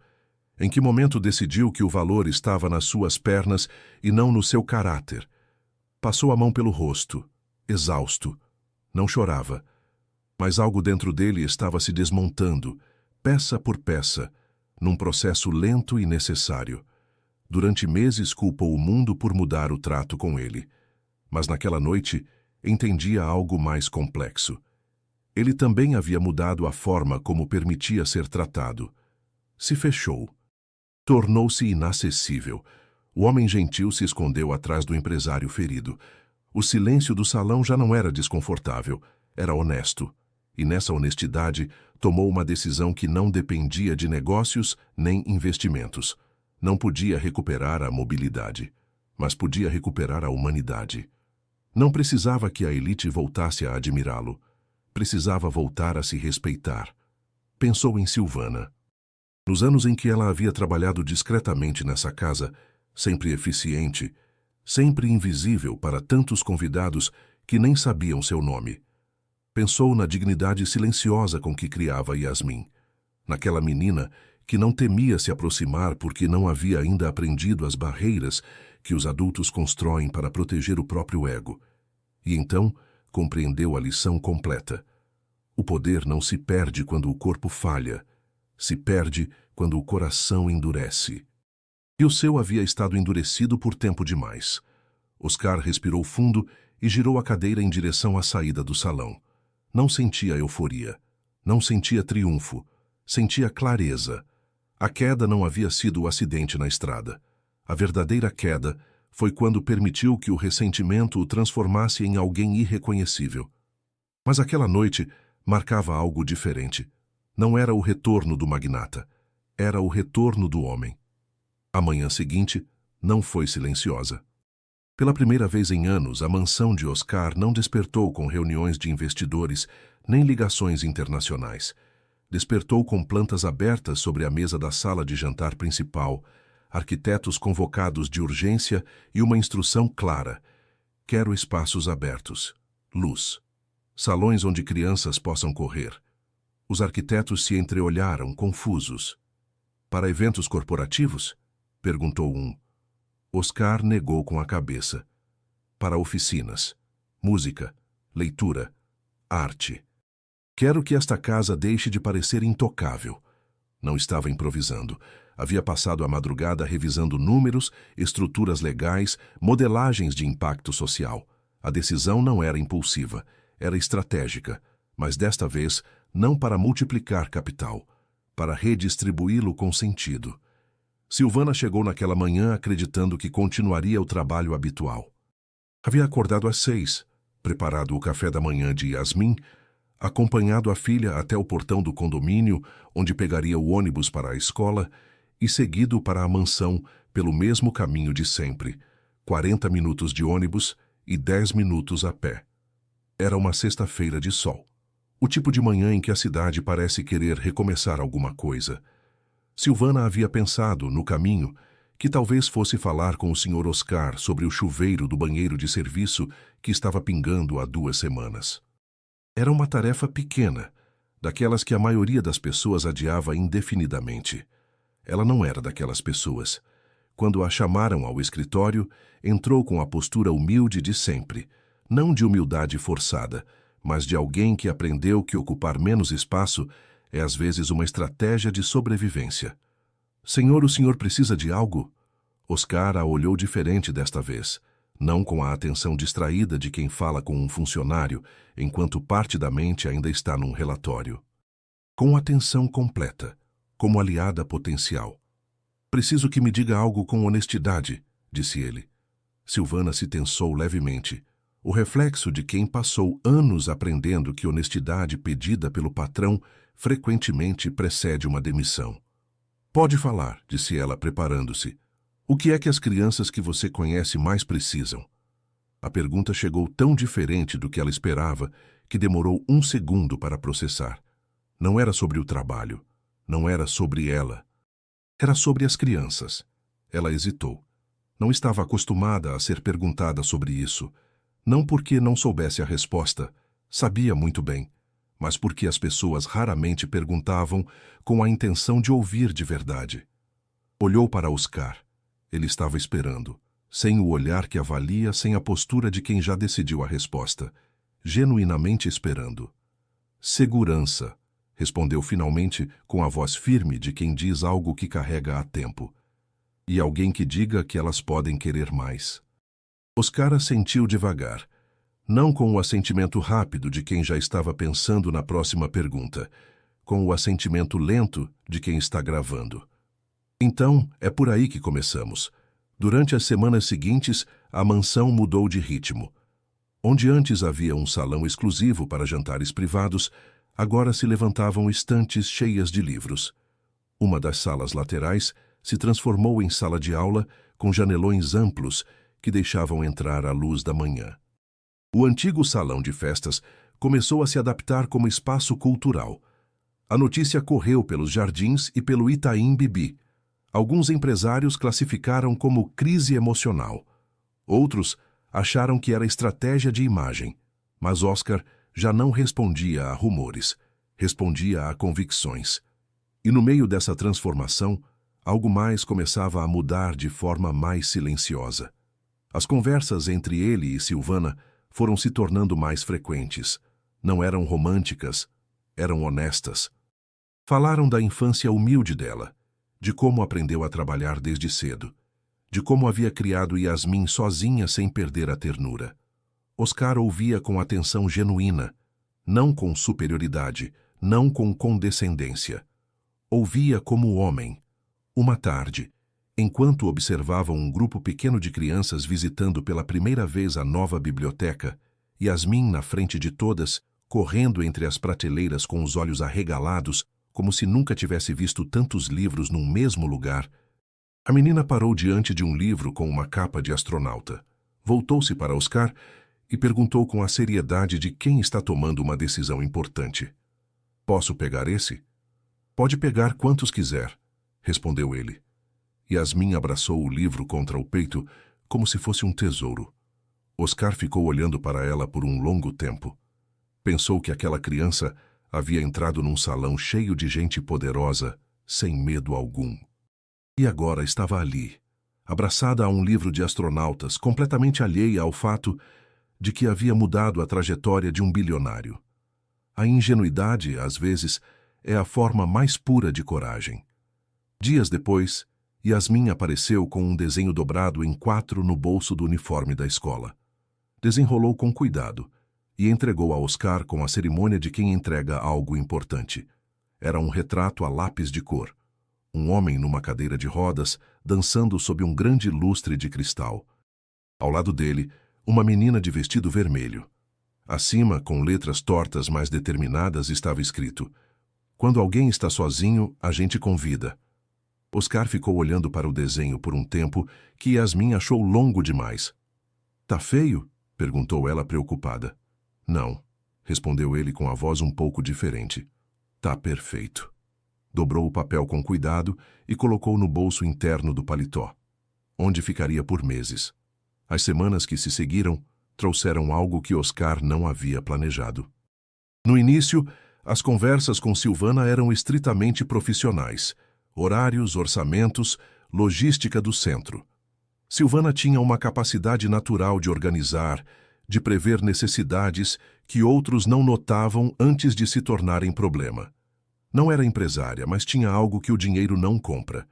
Em que momento decidiu que o valor estava nas suas pernas e não no seu caráter? Passou a mão pelo rosto, exausto. Não chorava, mas algo dentro dele estava se desmontando, peça por peça, num processo lento e necessário. Durante meses culpou o mundo por mudar o trato com ele. Mas naquela noite entendia algo mais complexo. Ele também havia mudado a forma como permitia ser tratado. Se fechou. Tornou-se inacessível. O homem gentil se escondeu atrás do empresário ferido. O silêncio do salão já não era desconfortável, era honesto. E nessa honestidade tomou uma decisão que não dependia de negócios nem investimentos. Não podia recuperar a mobilidade, mas podia recuperar a humanidade. Não precisava que a elite voltasse a admirá-lo. Precisava voltar a se respeitar. Pensou em Silvana. Nos anos em que ela havia trabalhado discretamente nessa casa, sempre eficiente, sempre invisível para tantos convidados que nem sabiam seu nome. Pensou na dignidade silenciosa com que criava Yasmin, naquela menina que não temia se aproximar porque não havia ainda aprendido as barreiras que os adultos constroem para proteger o próprio ego. E então compreendeu a lição completa. O poder não se perde quando o corpo falha, se perde quando o coração endurece. E o seu havia estado endurecido por tempo demais. Oscar respirou fundo e girou a cadeira em direção à saída do salão. Não sentia euforia, não sentia triunfo, sentia clareza. A queda não havia sido o acidente na estrada. A verdadeira queda foi quando permitiu que o ressentimento o transformasse em alguém irreconhecível. Mas aquela noite marcava algo diferente. Não era o retorno do magnata, era o retorno do homem. A manhã seguinte não foi silenciosa. Pela primeira vez em anos, a mansão de Oscar não despertou com reuniões de investidores nem ligações internacionais. Despertou com plantas abertas sobre a mesa da sala de jantar principal, arquitetos convocados de urgência e uma instrução clara: quero espaços abertos, luz, salões onde crianças possam correr. Os arquitetos se entreolharam, confusos. Para eventos corporativos? Perguntou um. Oscar negou com a cabeça. Para oficinas, música, leitura, arte. Quero que esta casa deixe de parecer intocável. Não estava improvisando. Havia passado a madrugada revisando números, estruturas legais, modelagens de impacto social. A decisão não era impulsiva, era estratégica, mas desta vez não para multiplicar capital, para redistribuí-lo com sentido. Silvana chegou naquela manhã acreditando que continuaria o trabalho habitual. Havia acordado às 6, preparado o café da manhã de Yasmin, acompanhado a filha até o portão do condomínio, onde pegaria o ônibus para a escola, e seguido para a mansão pelo mesmo caminho de sempre, 40 minutos de ônibus e 10 minutos a pé. Era uma sexta-feira de sol, o tipo de manhã em que a cidade parece querer recomeçar alguma coisa. Silvana havia pensado, no caminho, que talvez fosse falar com o Sr. Oscar sobre o chuveiro do banheiro de serviço que estava pingando há 2 semanas. Era uma tarefa pequena, daquelas que a maioria das pessoas adiava indefinidamente. Ela não era daquelas pessoas. Quando a chamaram ao escritório, entrou com a postura humilde de sempre, não de humildade forçada, mas de alguém que aprendeu que ocupar menos espaço é às vezes uma estratégia de sobrevivência. Senhor, o senhor precisa de algo? Oscar a olhou diferente desta vez, não com a atenção distraída de quem fala com um funcionário, enquanto parte da mente ainda está num relatório. Com atenção completa, como aliada potencial. Preciso que me diga algo com honestidade, disse ele. Silvana se tensou levemente, o reflexo de quem passou anos aprendendo que honestidade pedida pelo patrão frequentemente precede uma demissão. Pode falar, disse ela, preparando-se. O que é que as crianças que você conhece mais precisam? A pergunta chegou tão diferente do que ela esperava que demorou 1 segundo para processar. Não era sobre o trabalho. Não era sobre ela. Era sobre as crianças. Ela hesitou. Não estava acostumada a ser perguntada sobre isso. Não porque não soubesse a resposta. Sabia muito bem. Mas porque as pessoas raramente perguntavam com a intenção de ouvir de verdade. Olhou para Oscar. Ele estava esperando, sem o olhar que avalia, sem a postura de quem já decidiu a resposta, genuinamente esperando. Segurança, respondeu finalmente com a voz firme de quem diz algo que carrega há tempo. E alguém que diga que elas podem querer mais. Oscar assentiu devagar, não com o assentimento rápido de quem já estava pensando na próxima pergunta, com o assentimento lento de quem está gravando. Então, é por aí que começamos. Durante as semanas seguintes, a mansão mudou de ritmo. Onde antes havia um salão exclusivo para jantares privados, agora se levantavam estantes cheias de livros. Uma das salas laterais se transformou em sala de aula com janelões amplos que deixavam entrar a luz da manhã. O antigo salão de festas começou a se adaptar como espaço cultural. A notícia correu pelos jardins e pelo Itaim Bibi. Alguns empresários classificaram como crise emocional. Outros acharam que era estratégia de imagem. Mas Oscar já não respondia a rumores, respondia a convicções. E no meio dessa transformação, algo mais começava a mudar de forma mais silenciosa. As conversas entre ele e Silvana foram se tornando mais frequentes. Não eram românticas, eram honestas. Falaram da infância humilde dela, de como aprendeu a trabalhar desde cedo, de como havia criado Yasmin sozinha sem perder a ternura. Oscar ouvia com atenção genuína, não com superioridade, não com condescendência. Ouvia como homem. Uma tarde, enquanto observavam um grupo pequeno de crianças visitando pela primeira vez a nova biblioteca, Yasmin na frente de todas, correndo entre as prateleiras com os olhos arregalados, como se nunca tivesse visto tantos livros num mesmo lugar, a menina parou diante de um livro com uma capa de astronauta. Voltou-se para Oscar e perguntou com a seriedade de quem está tomando uma decisão importante. "Posso pegar esse?" "Pode pegar quantos quiser", respondeu ele. Yasmin abraçou o livro contra o peito como se fosse um tesouro. Oscar ficou olhando para ela por um longo tempo. Pensou que aquela criança havia entrado num salão cheio de gente poderosa, sem medo algum. E agora estava ali, abraçada a um livro de astronautas, completamente alheia ao fato de que havia mudado a trajetória de um bilionário. A ingenuidade, às vezes, é a forma mais pura de coragem. Dias depois, Yasmin apareceu com um desenho dobrado em 4 no bolso do uniforme da escola. Desenrolou com cuidado e entregou a Oscar com a cerimônia de quem entrega algo importante. Era um retrato a lápis de cor. Um homem numa cadeira de rodas, dançando sob um grande lustre de cristal. Ao lado dele, uma menina de vestido vermelho. Acima, com letras tortas mais determinadas, estava escrito: "Quando alguém está sozinho, a gente convida." Oscar ficou olhando para o desenho por um tempo que Yasmin achou longo demais. "Tá feio?" perguntou ela preocupada. "Não", respondeu ele com a voz um pouco diferente. "Tá perfeito." Dobrou o papel com cuidado e colocou no bolso interno do paletó, onde ficaria por meses. As semanas que se seguiram trouxeram algo que Oscar não havia planejado. No início, as conversas com Silvana eram estritamente profissionais. Horários, orçamentos, logística do centro. Silvana tinha uma capacidade natural de organizar, de prever necessidades que outros não notavam antes de se tornarem problema. Não era empresária, mas tinha algo que o dinheiro não compra: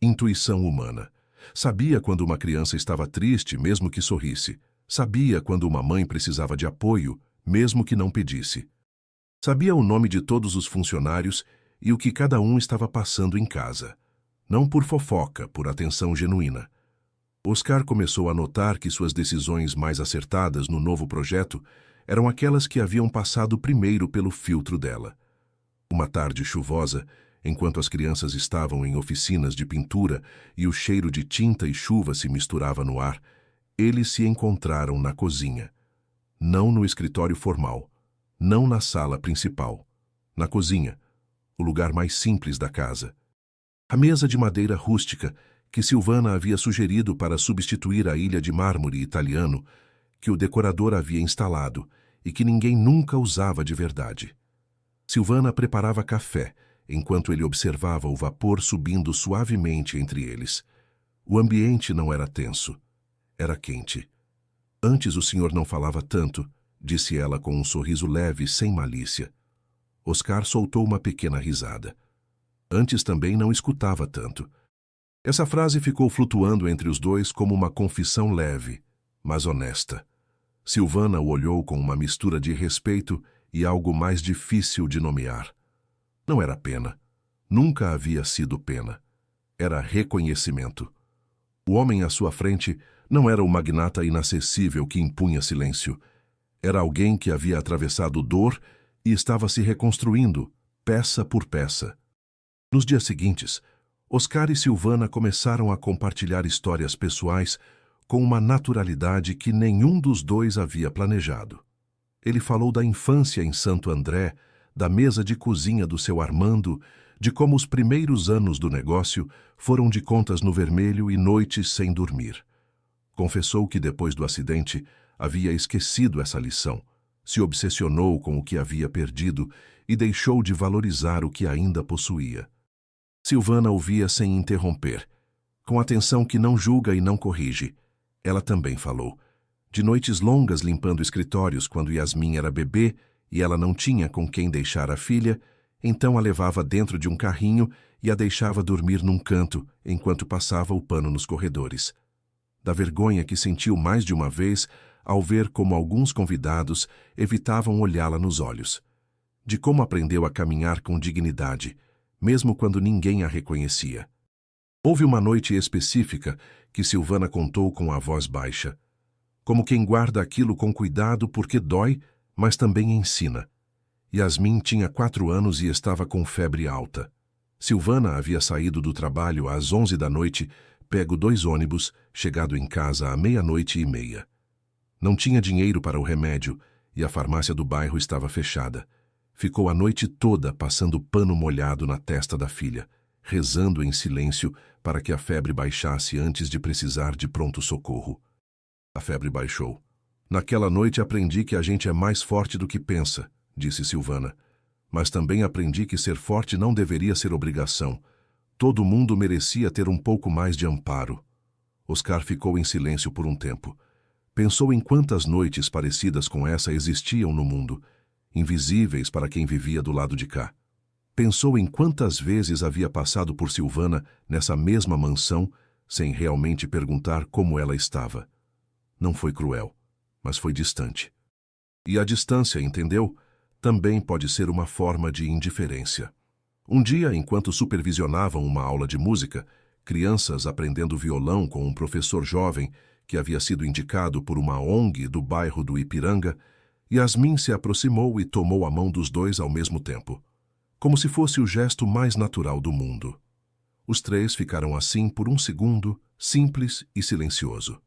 intuição humana. Sabia quando uma criança estava triste, mesmo que sorrisse. Sabia quando uma mãe precisava de apoio, mesmo que não pedisse. Sabia o nome de todos os funcionários e o que cada um estava passando em casa. Não por fofoca, por atenção genuína. Oscar começou a notar que suas decisões mais acertadas no novo projeto eram aquelas que haviam passado primeiro pelo filtro dela. Uma tarde chuvosa, enquanto as crianças estavam em oficinas de pintura e o cheiro de tinta e chuva se misturava no ar, eles se encontraram na cozinha. Não no escritório formal, não na sala principal. Na cozinha, o lugar mais simples da casa. A mesa de madeira rústica que Silvana havia sugerido para substituir a ilha de mármore italiano que o decorador havia instalado e que ninguém nunca usava de verdade. Silvana preparava café, enquanto ele observava o vapor subindo suavemente entre eles. O ambiente não era tenso. Era quente. "Antes o senhor não falava tanto", disse ela com um sorriso leve, sem malícia. Oscar soltou uma pequena risada. Antes também não escutava tanto. Essa frase ficou flutuando entre os dois como uma confissão leve, mas honesta. Silvana o olhou com uma mistura de respeito e algo mais difícil de nomear. Não era pena. Nunca havia sido pena. Era reconhecimento. O homem à sua frente não era o magnata inacessível que impunha silêncio. Era alguém que havia atravessado dor e estava se reconstruindo, peça por peça. Nos dias seguintes, Oscar e Silvana começaram a compartilhar histórias pessoais com uma naturalidade que nenhum dos dois havia planejado. Ele falou da infância em Santo André, da mesa de cozinha do seu Armando, de como os primeiros anos do negócio foram de contas no vermelho e noites sem dormir. Confessou que depois do acidente havia esquecido essa lição, se obsessionou com o que havia perdido e deixou de valorizar o que ainda possuía. Silvana ouvia sem interromper, com atenção que não julga e não corrige. Ela também falou. De noites longas limpando escritórios quando Yasmin era bebê e ela não tinha com quem deixar a filha, então a levava dentro de um carrinho e a deixava dormir num canto enquanto passava o pano nos corredores. Da vergonha que sentiu mais de uma vez ao ver como alguns convidados evitavam olhá-la nos olhos. De como aprendeu a caminhar com dignidade, mesmo quando ninguém a reconhecia. Houve uma noite específica que Silvana contou com a voz baixa, como quem guarda aquilo com cuidado porque dói, mas também ensina. Yasmin tinha 4 anos e estava com febre alta. Silvana havia saído do trabalho às 11 da noite, pego 2 ônibus, chegado em casa à 00:30. Não tinha dinheiro para o remédio e a farmácia do bairro estava fechada. Ficou a noite toda passando pano molhado na testa da filha, rezando em silêncio para que a febre baixasse antes de precisar de pronto-socorro. A febre baixou. Naquela noite aprendi que a gente é mais forte do que pensa, disse Silvana. Mas também aprendi que ser forte não deveria ser obrigação. Todo mundo merecia ter um pouco mais de amparo. Oscar ficou em silêncio por um tempo. Pensou em quantas noites parecidas com essa existiam no mundo, invisíveis para quem vivia do lado de cá. Pensou em quantas vezes havia passado por Silvana nessa mesma mansão, sem realmente perguntar como ela estava. Não foi cruel, mas foi distante. E a distância, entendeu? Também pode ser uma forma de indiferença. Um dia, enquanto supervisionavam uma aula de música, crianças aprendendo violão com um professor jovem que havia sido indicado por uma ONG do bairro do Ipiranga, Yasmin se aproximou e tomou a mão dos dois ao mesmo tempo, como se fosse o gesto mais natural do mundo. Os 3 ficaram assim por um segundo, simples e silencioso.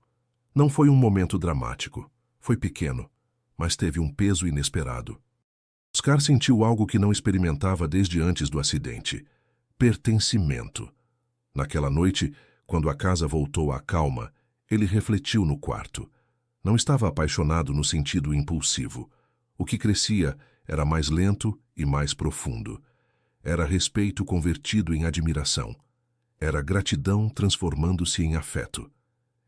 Não foi um momento dramático, foi pequeno, mas teve um peso inesperado. Oscar sentiu algo que não experimentava desde antes do acidente: pertencimento. Naquela noite, quando a casa voltou à calma, ele refletiu no quarto. Não estava apaixonado no sentido impulsivo. O que crescia era mais lento e mais profundo. Era respeito convertido em admiração. Era gratidão transformando-se em afeto.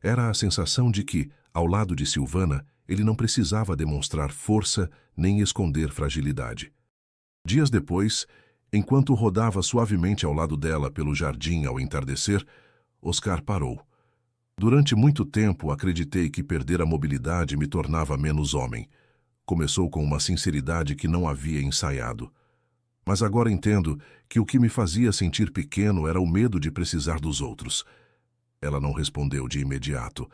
Era a sensação de que, ao lado de Silvana, ele não precisava demonstrar força nem esconder fragilidade. Dias depois, enquanto rodava suavemente ao lado dela pelo jardim ao entardecer, Oscar parou. Durante muito tempo acreditei que perder a mobilidade me tornava menos homem. Começou com uma sinceridade que não havia ensaiado. Mas agora entendo que o que me fazia sentir pequeno era o medo de precisar dos outros. Ela não respondeu de imediato.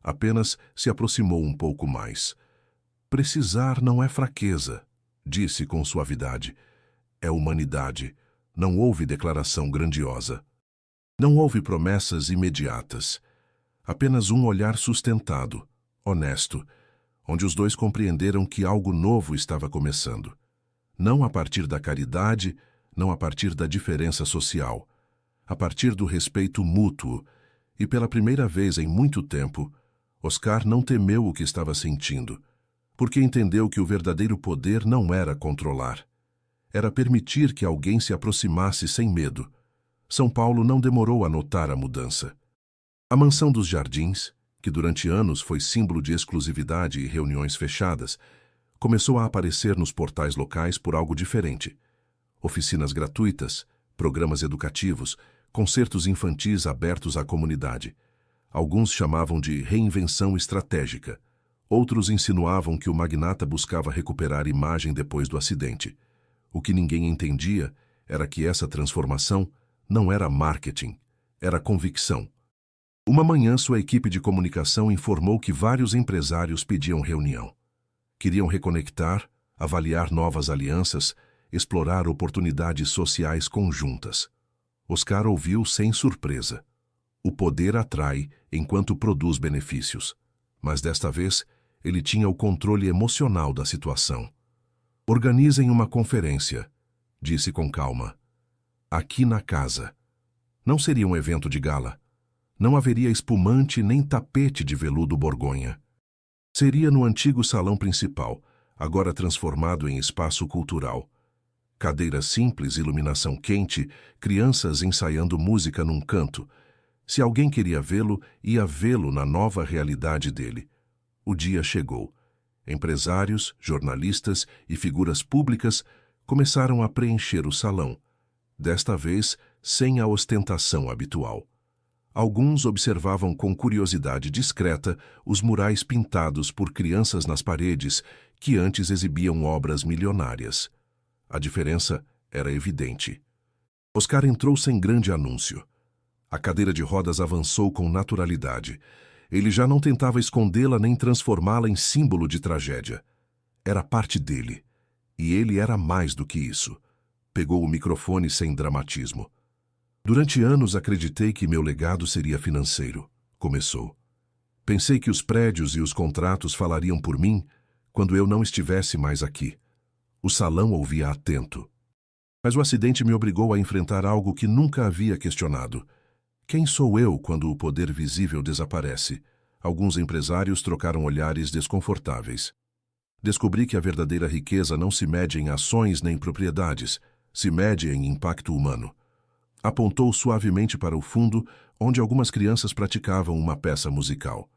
Apenas se aproximou um pouco mais. Precisar não é fraqueza, disse com suavidade. É humanidade. Não houve declaração grandiosa. Não houve promessas imediatas. Apenas um olhar sustentado, honesto, onde os dois compreenderam que algo novo estava começando. Não a partir da caridade, não a partir da diferença social, a partir do respeito mútuo, e pela primeira vez em muito tempo, Oscar não temeu o que estava sentindo, porque entendeu que o verdadeiro poder não era controlar. Era permitir que alguém se aproximasse sem medo. São Paulo não demorou a notar a mudança. A mansão dos Jardins, que durante anos foi símbolo de exclusividade e reuniões fechadas, começou a aparecer nos portais locais por algo diferente. Oficinas gratuitas, programas educativos, concertos infantis abertos à comunidade. Alguns chamavam de reinvenção estratégica. Outros insinuavam que o magnata buscava recuperar imagem depois do acidente. O que ninguém entendia era que essa transformação não era marketing, era convicção. Uma manhã, sua equipe de comunicação informou que vários empresários pediam reunião. Queriam reconectar, avaliar novas alianças, explorar oportunidades sociais conjuntas. Oscar ouviu sem surpresa. O poder atrai enquanto produz benefícios. Mas desta vez, ele tinha o controle emocional da situação. Organizem uma conferência, disse com calma. Aqui na casa. Não seria um evento de gala. Não haveria espumante nem tapete de veludo Borgonha. Seria no antigo salão principal, agora transformado em espaço cultural. Cadeiras simples, iluminação quente, crianças ensaiando música num canto. Se alguém queria vê-lo, ia vê-lo na nova realidade dele. O dia chegou. Empresários, jornalistas e figuras públicas começaram a preencher o salão, desta vez sem a ostentação habitual. Alguns observavam com curiosidade discreta os murais pintados por crianças nas paredes que antes exibiam obras milionárias. A diferença era evidente. Oscar entrou sem grande anúncio. A cadeira de rodas avançou com naturalidade. Ele já não tentava escondê-la nem transformá-la em símbolo de tragédia. Era parte dele. E ele era mais do que isso. Pegou o microfone sem dramatismo. Durante anos acreditei que meu legado seria financeiro. Começou. Pensei que os prédios e os contratos falariam por mim quando eu não estivesse mais aqui. O salão ouvia atento. Mas o acidente me obrigou a enfrentar algo que nunca havia questionado. Quem sou eu quando o poder visível desaparece? Alguns empresários trocaram olhares desconfortáveis. Descobri que a verdadeira riqueza não se mede em ações nem propriedades, se mede em impacto humano. Apontou suavemente para o fundo, onde algumas crianças praticavam uma peça musical.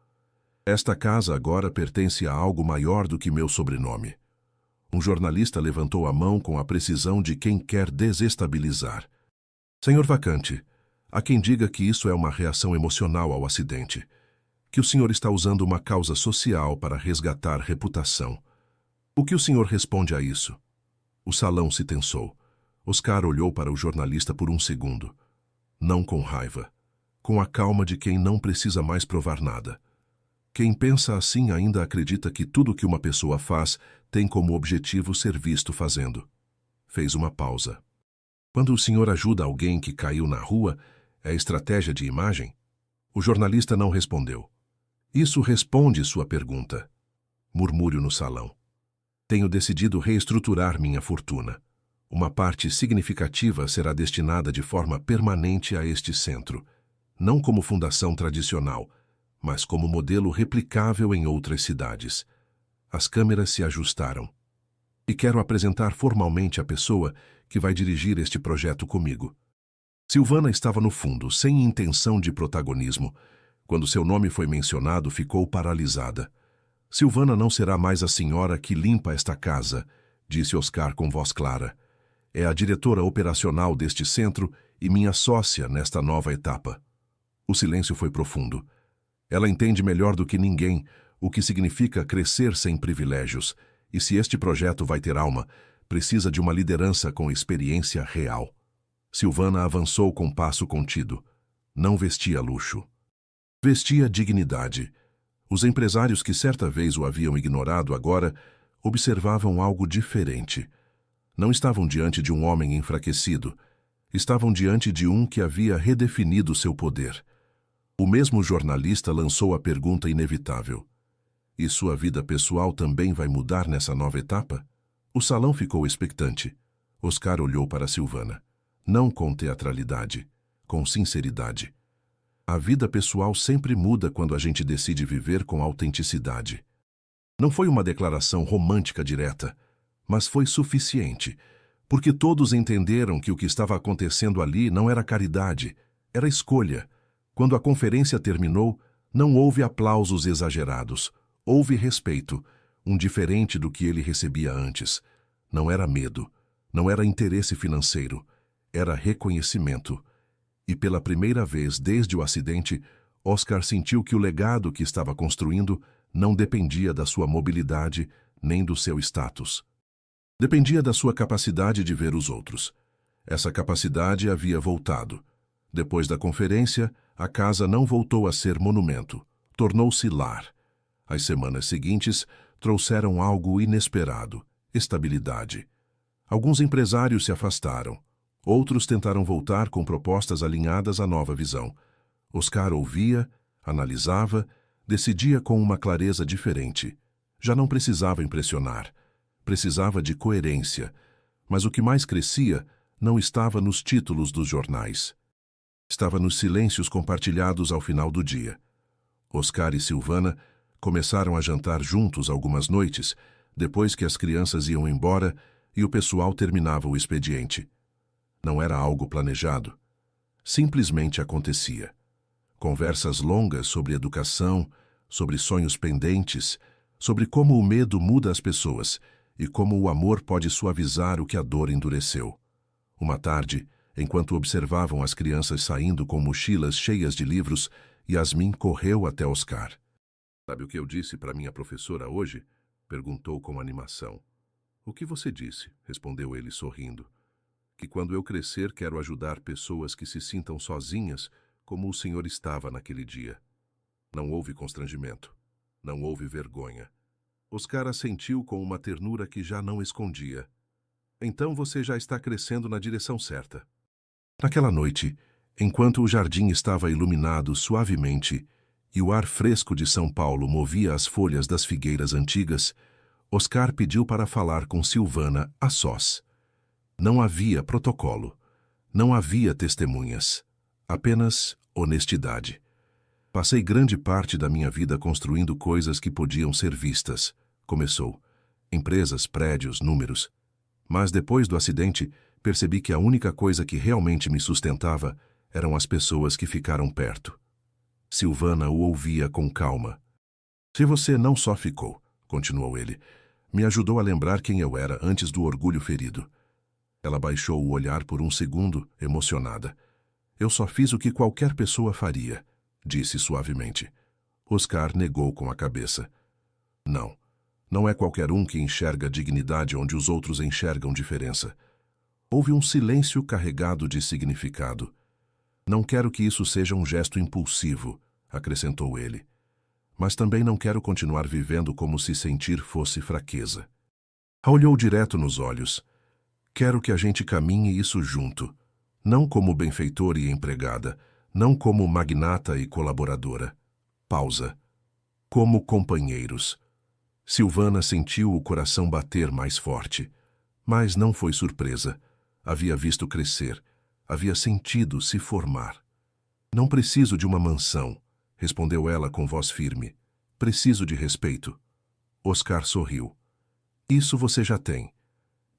Esta casa agora pertence a algo maior do que meu sobrenome. Um jornalista levantou a mão com a precisão de quem quer desestabilizar. Senhor Vacante, há quem diga que isso é uma reação emocional ao acidente, que o senhor está usando uma causa social para resgatar reputação. O que o senhor responde a isso? O salão se tensou. Oscar olhou para o jornalista por um segundo. Não com raiva, com a calma de quem não precisa mais provar nada. Quem pensa assim ainda acredita que tudo que uma pessoa faz tem como objetivo ser visto fazendo. Fez uma pausa. Quando o senhor ajuda alguém que caiu na rua, é estratégia de imagem? O jornalista não respondeu. Isso responde sua pergunta. Murmúrio no salão. Tenho decidido reestruturar minha fortuna. Uma parte significativa será destinada de forma permanente a este centro, não como fundação tradicional, mas como modelo replicável em outras cidades. As câmeras se ajustaram. E quero apresentar formalmente a pessoa que vai dirigir este projeto comigo. Silvana estava no fundo, sem intenção de protagonismo. Quando seu nome foi mencionado, ficou paralisada. Silvana não será mais a senhora que limpa esta casa, disse Oscar com voz clara. É a diretora operacional deste centro e minha sócia nesta nova etapa. O silêncio foi profundo. Ela entende melhor do que ninguém o que significa crescer sem privilégios, e se este projeto vai ter alma, precisa de uma liderança com experiência real. Silvana avançou com passo contido. Não vestia luxo. Vestia dignidade. Os empresários que certa vez o haviam ignorado agora observavam algo diferente. Não estavam diante de um homem enfraquecido. Estavam diante de um que havia redefinido seu poder. O mesmo jornalista lançou a pergunta inevitável. E sua vida pessoal também vai mudar nessa nova etapa? O salão ficou expectante. Oscar olhou para Silvana. Não com teatralidade, com sinceridade. A vida pessoal sempre muda quando a gente decide viver com autenticidade. Não foi uma declaração romântica direta, mas foi suficiente, porque todos entenderam que o que estava acontecendo ali não era caridade, era escolha. Quando a conferência terminou, não houve aplausos exagerados, houve respeito, um diferente do que ele recebia antes. Não era medo, não era interesse financeiro, era reconhecimento. E pela primeira vez desde o acidente, Oscar sentiu que o legado que estava construindo não dependia da sua mobilidade nem do seu status. Dependia da sua capacidade de ver os outros. Essa capacidade havia voltado. Depois da conferência, a casa não voltou a ser monumento, tornou-se lar. As semanas seguintes trouxeram algo inesperado, estabilidade. Alguns empresários se afastaram. Outros tentaram voltar com propostas alinhadas à nova visão. Oscar ouvia, analisava, decidia com uma clareza diferente. Já não precisava impressionar. Precisava de coerência. Mas o que mais crescia não estava nos títulos dos jornais. Estava nos silêncios compartilhados ao final do dia. Oscar e Silvana começaram a jantar juntos algumas noites, depois que as crianças iam embora e o pessoal terminava o expediente. Não era algo planejado. Simplesmente acontecia. Conversas longas sobre educação, sobre sonhos pendentes, sobre como o medo muda as pessoas e como o amor pode suavizar o que a dor endureceu. Uma tarde, enquanto observavam as crianças saindo com mochilas cheias de livros, Yasmin correu até Oscar. "Sabe o que eu disse para minha professora hoje?" perguntou com animação. "O que você disse?" respondeu ele sorrindo. "Que quando eu crescer quero ajudar pessoas que se sintam sozinhas, como o senhor estava naquele dia." Não houve constrangimento. Não houve vergonha. Oscar assentiu com uma ternura que já não escondia. "Então você já está crescendo na direção certa." Naquela noite, enquanto o jardim estava iluminado suavemente e o ar fresco de São Paulo movia as folhas das figueiras antigas, Oscar pediu para falar com Silvana a sós. Não havia protocolo. Não havia testemunhas. Apenas honestidade. "Passei grande parte da minha vida construindo coisas que podiam ser vistas", começou. "Empresas, prédios, números. Mas depois do acidente, percebi que a única coisa que realmente me sustentava eram as pessoas que ficaram perto." Silvana o ouvia com calma. "Se você não só ficou", continuou ele, "me ajudou a lembrar quem eu era antes do orgulho ferido." Ela baixou o olhar por um segundo, emocionada. "Eu só fiz o que qualquer pessoa faria", disse suavemente. Oscar negou com a cabeça. "Não. Não é qualquer um que enxerga dignidade onde os outros enxergam diferença." Houve um silêncio carregado de significado. "Não quero que isso seja um gesto impulsivo", acrescentou ele. "Mas também não quero continuar vivendo como se sentir fosse fraqueza." A olhou direto nos olhos. "Quero que a gente caminhe isso junto. Não como benfeitor e empregada, não como magnata e colaboradora." Pausa. "Como companheiros." Silvana sentiu o coração bater mais forte. Mas não foi surpresa. Havia visto crescer. Havia sentido se formar. "Não preciso de uma mansão", respondeu ela com voz firme. "Preciso de respeito." Oscar sorriu. "Isso você já tem."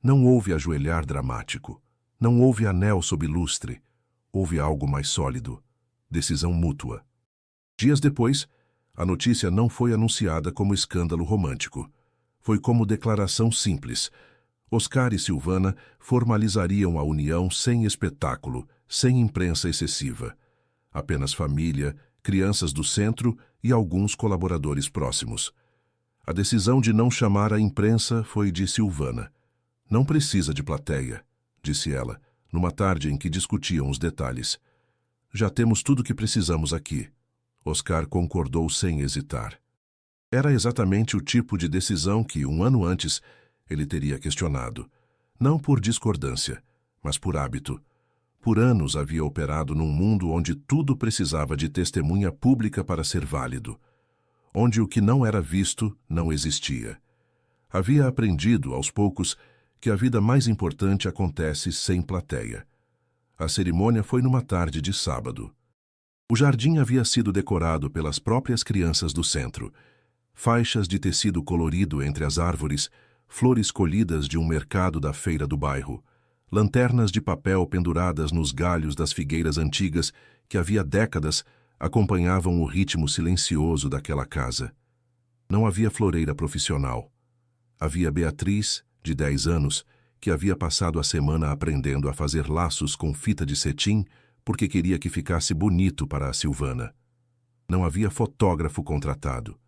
Não houve ajoelhar dramático. Não houve anel sob lustre. Houve algo mais sólido. Decisão mútua. Dias depois, a notícia não foi anunciada como escândalo romântico. Foi como declaração simples. Oscar e Silvana formalizariam a união sem espetáculo, sem imprensa excessiva. Apenas família, crianças do centro e alguns colaboradores próximos. A decisão de não chamar a imprensa foi de Silvana. "Não precisa de plateia", disse ela, numa tarde em que discutiam os detalhes. "Já temos tudo o que precisamos aqui." Oscar concordou sem hesitar. Era exatamente o tipo de decisão que, um ano antes, ele teria questionado. Não por discordância, mas por hábito. Por anos havia operado num mundo onde tudo precisava de testemunha pública para ser válido. Onde o que não era visto não existia. Havia aprendido, aos poucos, que a vida mais importante acontece sem plateia. A cerimônia foi numa tarde de sábado. O jardim havia sido decorado pelas próprias crianças do centro. Faixas de tecido colorido entre as árvores, flores colhidas de um mercado da feira do bairro, lanternas de papel penduradas nos galhos das figueiras antigas que havia décadas acompanhavam o ritmo silencioso daquela casa. Não havia floreira profissional. Havia Beatriz, de 10 anos, que havia passado a semana aprendendo a fazer laços com fita de cetim porque queria que ficasse bonito para a Silvana. Não havia fotógrafo contratado.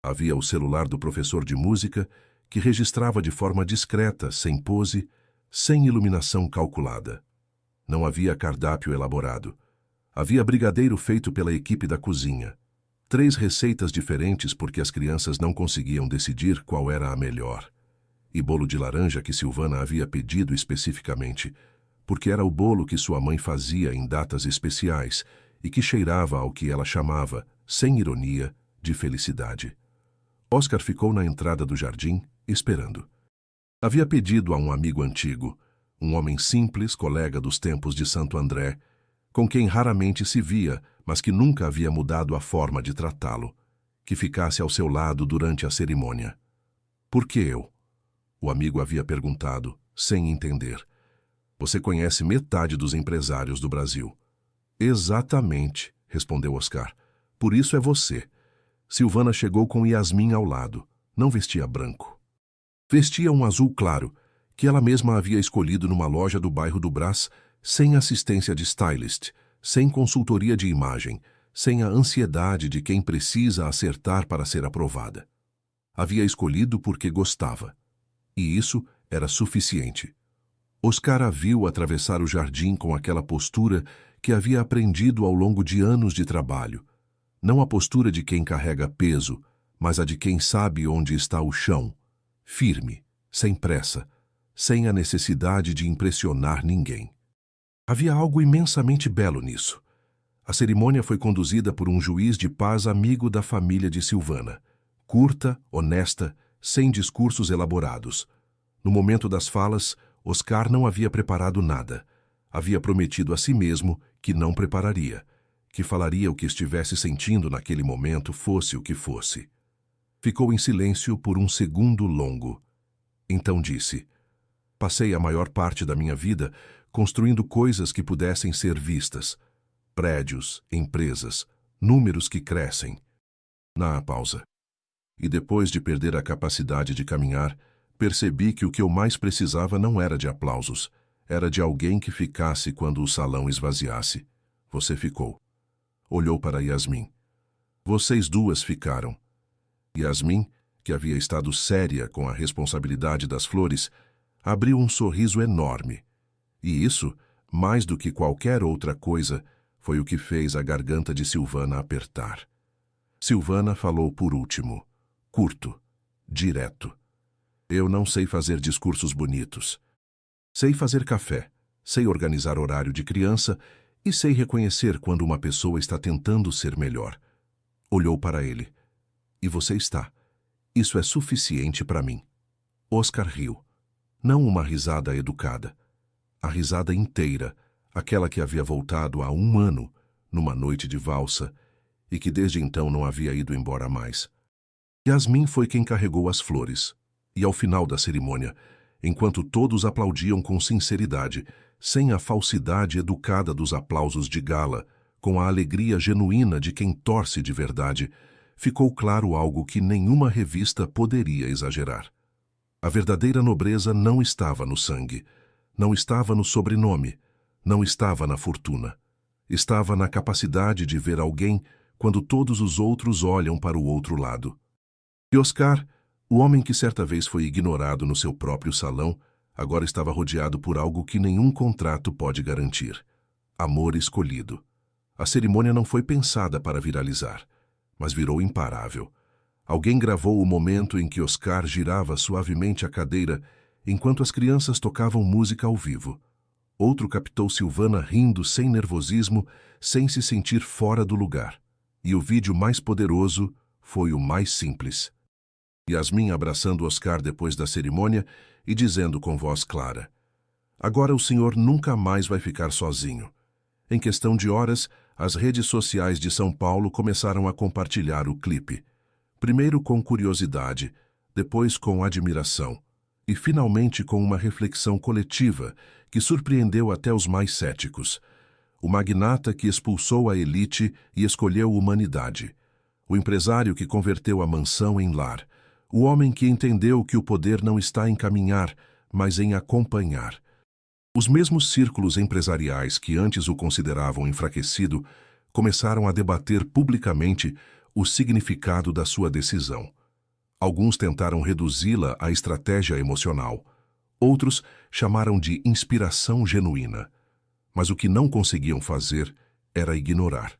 Havia o celular do professor de música que registrava de forma discreta, sem pose, sem iluminação calculada. Não havia cardápio elaborado. Havia brigadeiro feito pela equipe da cozinha. 3 receitas diferentes porque as crianças não conseguiam decidir qual era a melhor. E bolo de laranja que Silvana havia pedido especificamente, porque era o bolo que sua mãe fazia em datas especiais e que cheirava ao que ela chamava, sem ironia, de felicidade. Oscar ficou na entrada do jardim, esperando. Havia pedido a um amigo antigo, um homem simples, colega dos tempos de Santo André, com quem raramente se via, mas que nunca havia mudado a forma de tratá-lo, que ficasse ao seu lado durante a cerimônia. "Por que eu?" O amigo havia perguntado, sem entender. "Você conhece metade dos empresários do Brasil." "Exatamente", respondeu Oscar. Por isso é você. Silvana chegou com Yasmin ao lado. Não vestia branco. Vestia um azul claro, que ela mesma havia escolhido numa loja do bairro do Brás, sem assistência de stylist, sem consultoria de imagem, sem a ansiedade de quem precisa acertar para ser aprovada. Havia escolhido porque gostava. E isso era suficiente. Oscar a viu atravessar o jardim com aquela postura que havia aprendido ao longo de anos de trabalho. Não a postura de quem carrega peso, mas a de quem sabe onde está o chão, firme, sem pressa, sem a necessidade de impressionar ninguém. Havia algo imensamente belo nisso. A cerimônia foi conduzida por um juiz de paz amigo da família de Silvana. Curta, honesta, sem discursos elaborados. No momento das falas, Oscar não havia preparado nada. Havia prometido a si mesmo que não prepararia, que falaria o que estivesse sentindo naquele momento, fosse o que fosse. Ficou em silêncio por um segundo longo. Então disse: passei a maior parte da minha vida construindo coisas que pudessem ser vistas. Prédios, empresas, números que crescem. Na pausa. E depois de perder a capacidade de caminhar, percebi que o que eu mais precisava não era de aplausos, era de alguém que ficasse quando o salão esvaziasse. Você ficou. Olhou para Yasmin. Vocês duas ficaram. Yasmin, que havia estado séria com a responsabilidade das flores, abriu um sorriso enorme. E isso, mais do que qualquer outra coisa, foi o que fez a garganta de Silvana apertar. Silvana falou por último, curto, direto. Eu não sei fazer discursos bonitos. Sei fazer café, sei organizar horário de criança e sei reconhecer quando uma pessoa está tentando ser melhor. Olhou para ele. E você está. Isso é suficiente para mim. Oscar riu. Não uma risada educada. A risada inteira, aquela que havia voltado há 1 ano, numa noite de valsa, e que desde então não havia ido embora mais. Yasmin foi quem carregou as flores. E ao final da cerimônia, enquanto todos aplaudiam com sinceridade, sem a falsidade educada dos aplausos de gala, com a alegria genuína de quem torce de verdade, ficou claro algo que nenhuma revista poderia exagerar. A verdadeira nobreza não estava no sangue, não estava no sobrenome, não estava na fortuna. Estava na capacidade de ver alguém quando todos os outros olham para o outro lado. E Oscar, o homem que certa vez foi ignorado no seu próprio salão, agora estava rodeado por algo que nenhum contrato pode garantir. Amor escolhido. A cerimônia não foi pensada para viralizar, mas virou imparável. Alguém gravou o momento em que Oscar girava suavemente a cadeira enquanto as crianças tocavam música ao vivo. Outro captou Silvana rindo sem nervosismo, sem se sentir fora do lugar. E o vídeo mais poderoso foi o mais simples. Yasmin abraçando Oscar depois da cerimônia e dizendo com voz clara: agora o senhor nunca mais vai ficar sozinho. Em questão de horas, as redes sociais de São Paulo começaram a compartilhar o clipe. Primeiro com curiosidade, depois com admiração, e finalmente com uma reflexão coletiva que surpreendeu até os mais céticos. O magnata que expulsou a elite e escolheu humanidade. O empresário que converteu a mansão em lar. O homem que entendeu que o poder não está em caminhar, mas em acompanhar. Os mesmos círculos empresariais que antes o consideravam enfraquecido começaram a debater publicamente o significado da sua decisão. Alguns tentaram reduzi-la à estratégia emocional. Outros chamaram de inspiração genuína. Mas o que não conseguiam fazer era ignorar.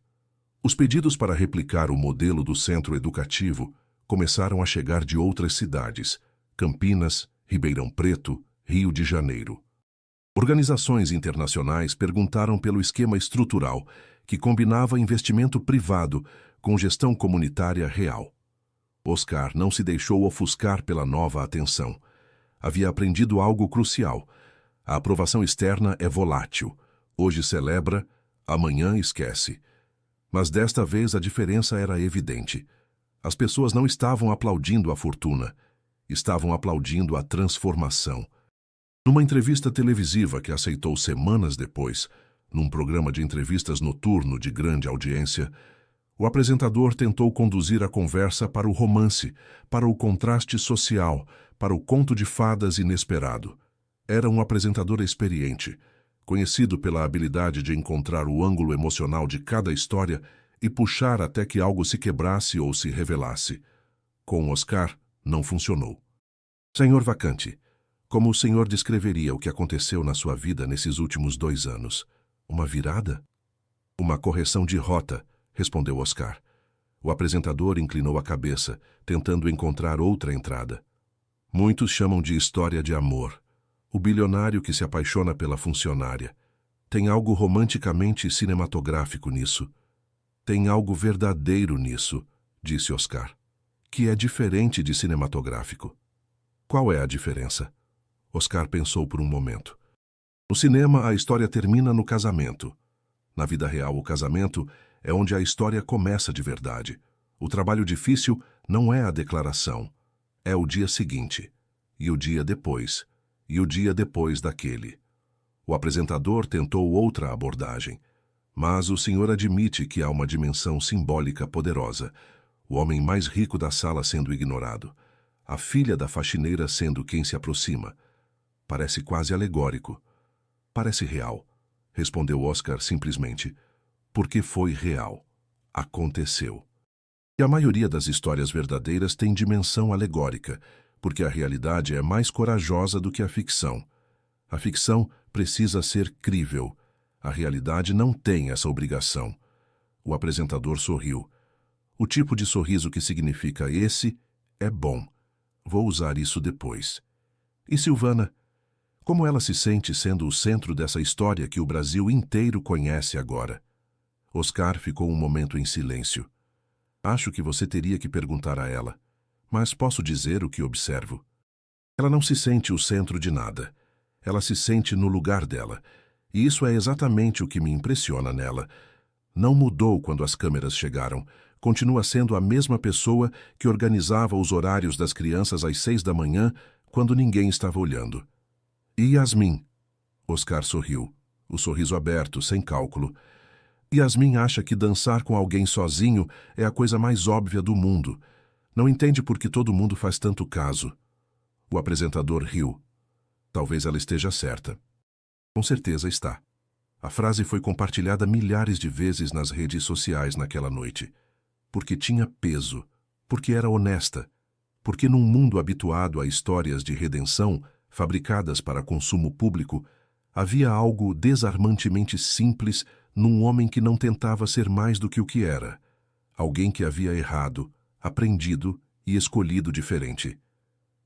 Os pedidos para replicar o modelo do centro educativo começaram a chegar de outras cidades: Campinas, Ribeirão Preto, Rio de Janeiro. Organizações internacionais perguntaram pelo esquema estrutural, que combinava investimento privado com gestão comunitária real. Oscar não se deixou ofuscar pela nova atenção. Havia aprendido algo crucial. A aprovação externa é volátil. Hoje celebra, amanhã esquece. Mas desta vez a diferença era evidente. As pessoas não estavam aplaudindo a fortuna, estavam aplaudindo a transformação. Numa entrevista televisiva que aceitou semanas depois, Num programa de entrevistas noturno de grande audiência, o apresentador tentou conduzir a conversa para o romance, para o contraste social, para o conto de fadas inesperado. Era um apresentador experiente, conhecido pela habilidade de encontrar o ângulo emocional de cada história e puxar até que algo se quebrasse ou se revelasse. Com Oscar, não funcionou. Senhor Vacante, como o senhor descreveria o que aconteceu na sua vida nesses últimos 2 anos? Uma virada? Uma correção de rota, respondeu Oscar. O apresentador inclinou a cabeça, tentando encontrar outra entrada. Muitos chamam de história de amor. O bilionário que se apaixona pela funcionária. Tem algo romanticamente cinematográfico nisso. Tem algo verdadeiro nisso, disse Oscar, que é diferente de cinematográfico. Qual é a diferença? Oscar pensou por um momento. No cinema, a história termina no casamento. Na vida real, o casamento é onde a história começa de verdade. O trabalho difícil não é a declaração, é o dia seguinte, e o dia depois, e o dia depois daquele. O apresentador tentou outra abordagem, mas o senhor admite que há uma dimensão simbólica poderosa. O homem mais rico da sala sendo ignorado, a filha da faxineira sendo quem se aproxima. Parece quase alegórico. Parece real, respondeu Oscar simplesmente, porque foi real. Aconteceu. E a maioria das histórias verdadeiras tem dimensão alegórica, porque a realidade é mais corajosa do que a ficção. A ficção precisa ser crível. A realidade não tem essa obrigação. O apresentador sorriu. O tipo de sorriso que significa esse é bom. Vou usar isso depois. E Silvana? Como ela se sente sendo o centro dessa história que o Brasil inteiro conhece agora? Oscar ficou um momento em silêncio. Acho que você teria que perguntar a ela, mas posso dizer o que observo. Ela não se sente o centro de nada. Ela se sente no lugar dela, e isso é exatamente o que me impressiona nela. Não mudou quando as câmeras chegaram. Continua sendo a mesma pessoa que organizava os horários das crianças às 6 da manhã, quando ninguém estava olhando. E Yasmin? Oscar sorriu, o sorriso aberto, sem cálculo. Yasmin acha que dançar com alguém sozinho é a coisa mais óbvia do mundo. Não entende por que todo mundo faz tanto caso. O apresentador riu. Talvez ela esteja certa. Com certeza está. A frase foi compartilhada milhares de vezes nas redes sociais naquela noite. Porque tinha peso, porque era honesta, porque num mundo habituado a histórias de redenção, fabricadas para consumo público, havia algo desarmantemente simples num homem que não tentava ser mais do que o que era. Alguém que havia errado, aprendido e escolhido diferente.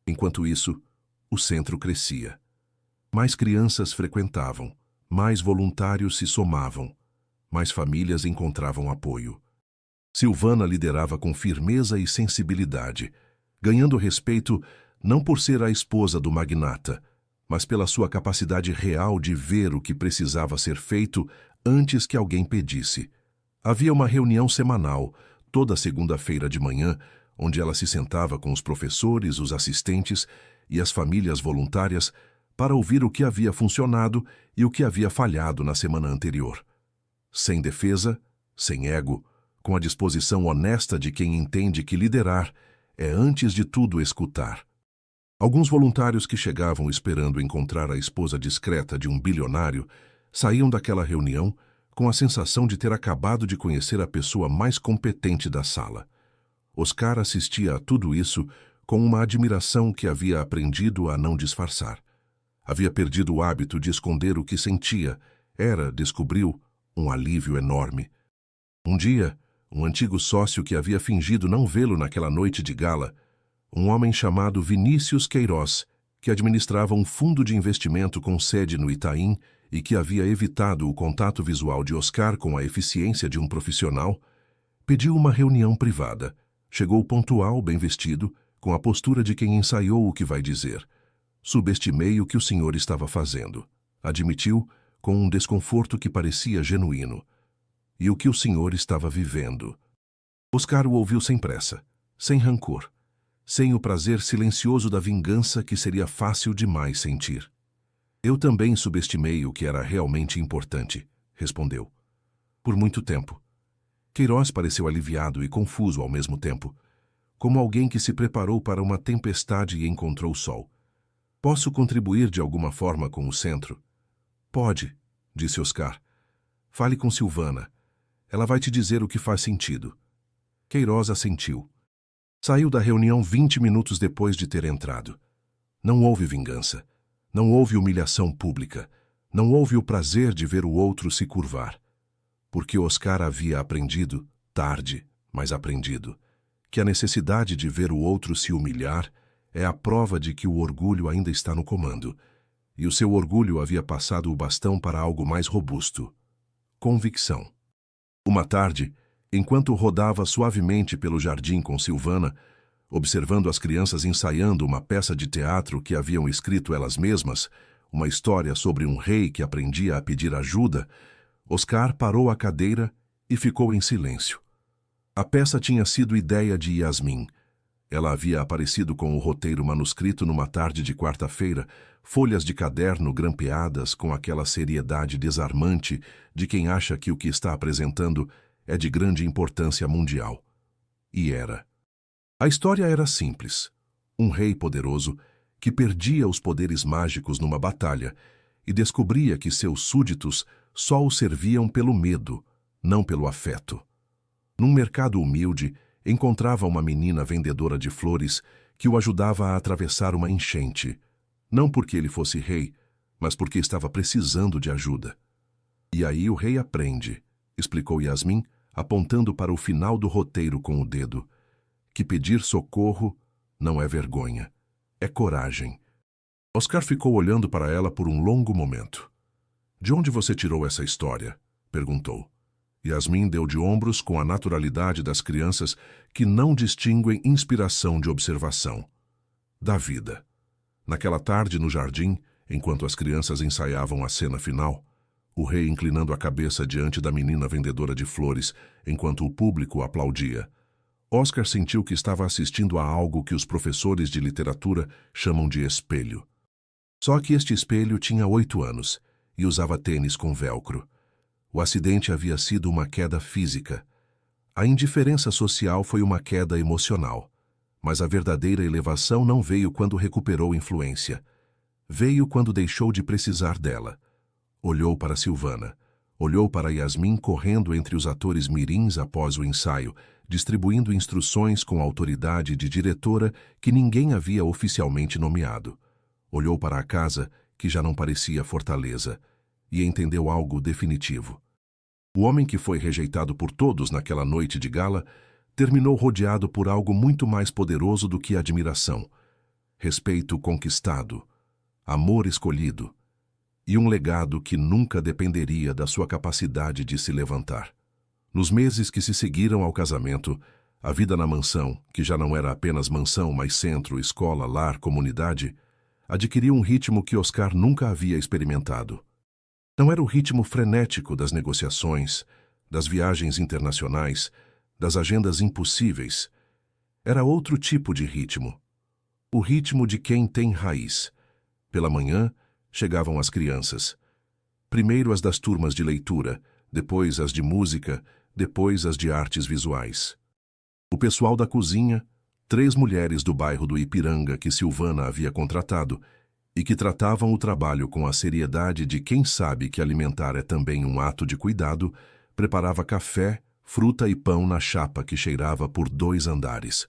Enquanto isso, o centro crescia. Mais crianças frequentavam, mais voluntários se somavam, mais famílias encontravam apoio. Silvana liderava com firmeza e sensibilidade, ganhando respeito não por ser a esposa do magnata, mas pela sua capacidade real de ver o que precisava ser feito antes que alguém pedisse. Havia uma reunião semanal, toda segunda-feira de manhã, onde ela se sentava com os professores, os assistentes e as famílias voluntárias para ouvir o que havia funcionado e o que havia falhado na semana anterior. Sem defesa, sem ego, com a disposição honesta de quem entende que liderar é, antes de tudo, escutar. Alguns voluntários que chegavam esperando encontrar a esposa discreta de um bilionário saíam daquela reunião com a sensação de ter acabado de conhecer a pessoa mais competente da sala. Oscar assistia a tudo isso com uma admiração que havia aprendido a não disfarçar. Havia perdido o hábito de esconder o que sentia. Descobriu, um alívio enorme. Um dia, um antigo sócio que havia fingido não vê-lo naquela noite de gala, um homem chamado Vinícius Queiroz, que administrava um fundo de investimento com sede no Itaim e que havia evitado o contato visual de Oscar com a eficiência de um profissional, pediu uma reunião privada. Chegou pontual, bem vestido, com a postura de quem ensaiou o que vai dizer. Subestimei o que o senhor estava fazendo, admitiu, com um desconforto que parecia genuíno. E o que o senhor estava vivendo. Oscar o ouviu sem pressa, sem rancor, sem o prazer silencioso da vingança que seria fácil demais sentir. Eu também subestimei o que era realmente importante, respondeu. Por muito tempo. Queiroz pareceu aliviado e confuso ao mesmo tempo, como alguém que se preparou para uma tempestade e encontrou o sol. Posso contribuir de alguma forma com o centro? Pode, disse Oscar. Fale com Silvana. Ela vai te dizer o que faz sentido. Queiroz assentiu. Saiu da reunião 20 minutos depois de ter entrado. Não houve vingança. Não houve humilhação pública. Não houve o prazer de ver o outro se curvar. Porque Oscar havia aprendido, tarde, mas aprendido, que a necessidade de ver o outro se humilhar é a prova de que o orgulho ainda está no comando, e o seu orgulho havia passado o bastão para algo mais robusto. Convicção. Uma tarde, enquanto rodava suavemente pelo jardim com Silvana, observando as crianças ensaiando uma peça de teatro que haviam escrito elas mesmas, uma história sobre um rei que aprendia a pedir ajuda, Oscar parou a cadeira e ficou em silêncio. A peça tinha sido ideia de Yasmin. Ela havia aparecido com o roteiro manuscrito numa tarde de quarta-feira, folhas de caderno grampeadas com aquela seriedade desarmante de quem acha que o que está apresentando é de grande importância mundial. E era. A história era simples. Um rei poderoso que perdia os poderes mágicos numa batalha e descobria que seus súditos só o serviam pelo medo, não pelo afeto. Num mercado humilde, encontrava uma menina vendedora de flores que o ajudava a atravessar uma enchente, não porque ele fosse rei, mas porque estava precisando de ajuda. E aí o rei aprende, explicou Yasmin, apontando para o final do roteiro com o dedo, que pedir socorro não é vergonha, é coragem. Oscar ficou olhando para ela por um longo momento. De onde você tirou essa história? Perguntou. Yasmin deu de ombros com a naturalidade das crianças que não distinguem inspiração de observação. Da vida. Naquela tarde no jardim, enquanto as crianças ensaiavam a cena final, o rei inclinando a cabeça diante da menina vendedora de flores, enquanto o público aplaudia, Oscar sentiu que estava assistindo a algo que os professores de literatura chamam de espelho. Só que este espelho tinha 8 anos e usava tênis com velcro. O acidente havia sido uma queda física. A indiferença social foi uma queda emocional. Mas a verdadeira elevação não veio quando recuperou influência. Veio quando deixou de precisar dela. Olhou para Silvana. Olhou para Yasmin correndo entre os atores mirins após o ensaio, distribuindo instruções com autoridade de diretora que ninguém havia oficialmente nomeado. Olhou para a casa, que já não parecia fortaleza, e entendeu algo definitivo. O homem que foi rejeitado por todos naquela noite de gala terminou rodeado por algo muito mais poderoso do que admiração, respeito conquistado, amor escolhido e um legado que nunca dependeria da sua capacidade de se levantar. Nos meses que se seguiram ao casamento, a vida na mansão, que já não era apenas mansão, mas centro, escola, lar, comunidade, adquiriu um ritmo que Oscar nunca havia experimentado. Não era o ritmo frenético das negociações, das viagens internacionais, das agendas impossíveis. Era outro tipo de ritmo. O ritmo de quem tem raiz. Pela manhã, chegavam as crianças. Primeiro as das turmas de leitura, depois as de música, depois as de artes visuais. O pessoal da cozinha, 3 mulheres do bairro do Ipiranga que Silvana havia contratado e que tratavam o trabalho com a seriedade de quem sabe que alimentar é também um ato de cuidado, preparava café, fruta e pão na chapa que cheirava por 2 andares.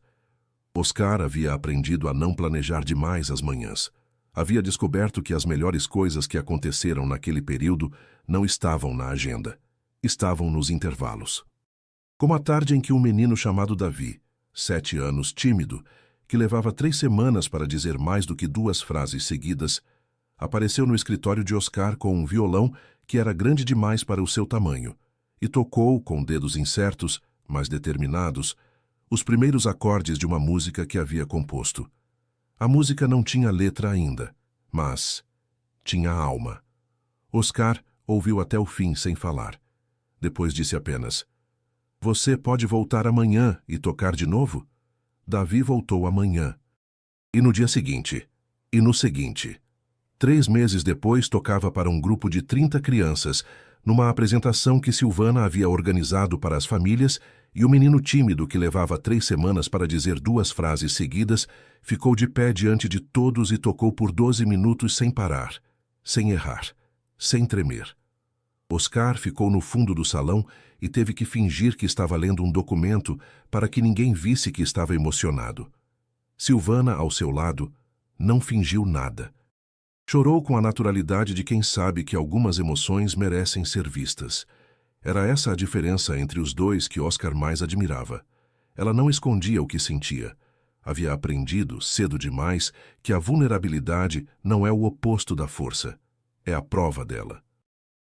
Oscar havia aprendido a não planejar demais as manhãs. Havia descoberto que as melhores coisas que aconteceram naquele período não estavam na agenda, estavam nos intervalos. Como a tarde em que um menino chamado Davi, 7 anos, tímido, que levava 3 semanas para dizer mais do que 2 frases seguidas, apareceu no escritório de Oscar com um violão que era grande demais para o seu tamanho, e tocou, com dedos incertos, mas determinados, os primeiros acordes de uma música que havia composto. A música não tinha letra ainda, mas tinha alma. Oscar ouviu até o fim sem falar. Depois disse apenas: "Você pode voltar amanhã e tocar de novo?" Davi voltou amanhã. E no dia seguinte. E no seguinte. 3 meses depois tocava para um grupo de 30 crianças, numa apresentação que Silvana havia organizado para as famílias, e o menino tímido que levava 3 semanas para dizer 2 frases seguidas ficou de pé diante de todos e tocou por 12 minutos sem parar, sem errar, sem tremer. Oscar ficou no fundo do salão e teve que fingir que estava lendo um documento para que ninguém visse que estava emocionado. Silvana, ao seu lado, não fingiu nada. Chorou com a naturalidade de quem sabe que algumas emoções merecem ser vistas. Era essa a diferença entre os dois que Oscar mais admirava. Ela não escondia o que sentia. Havia aprendido, cedo demais, que a vulnerabilidade não é o oposto da força. É a prova dela.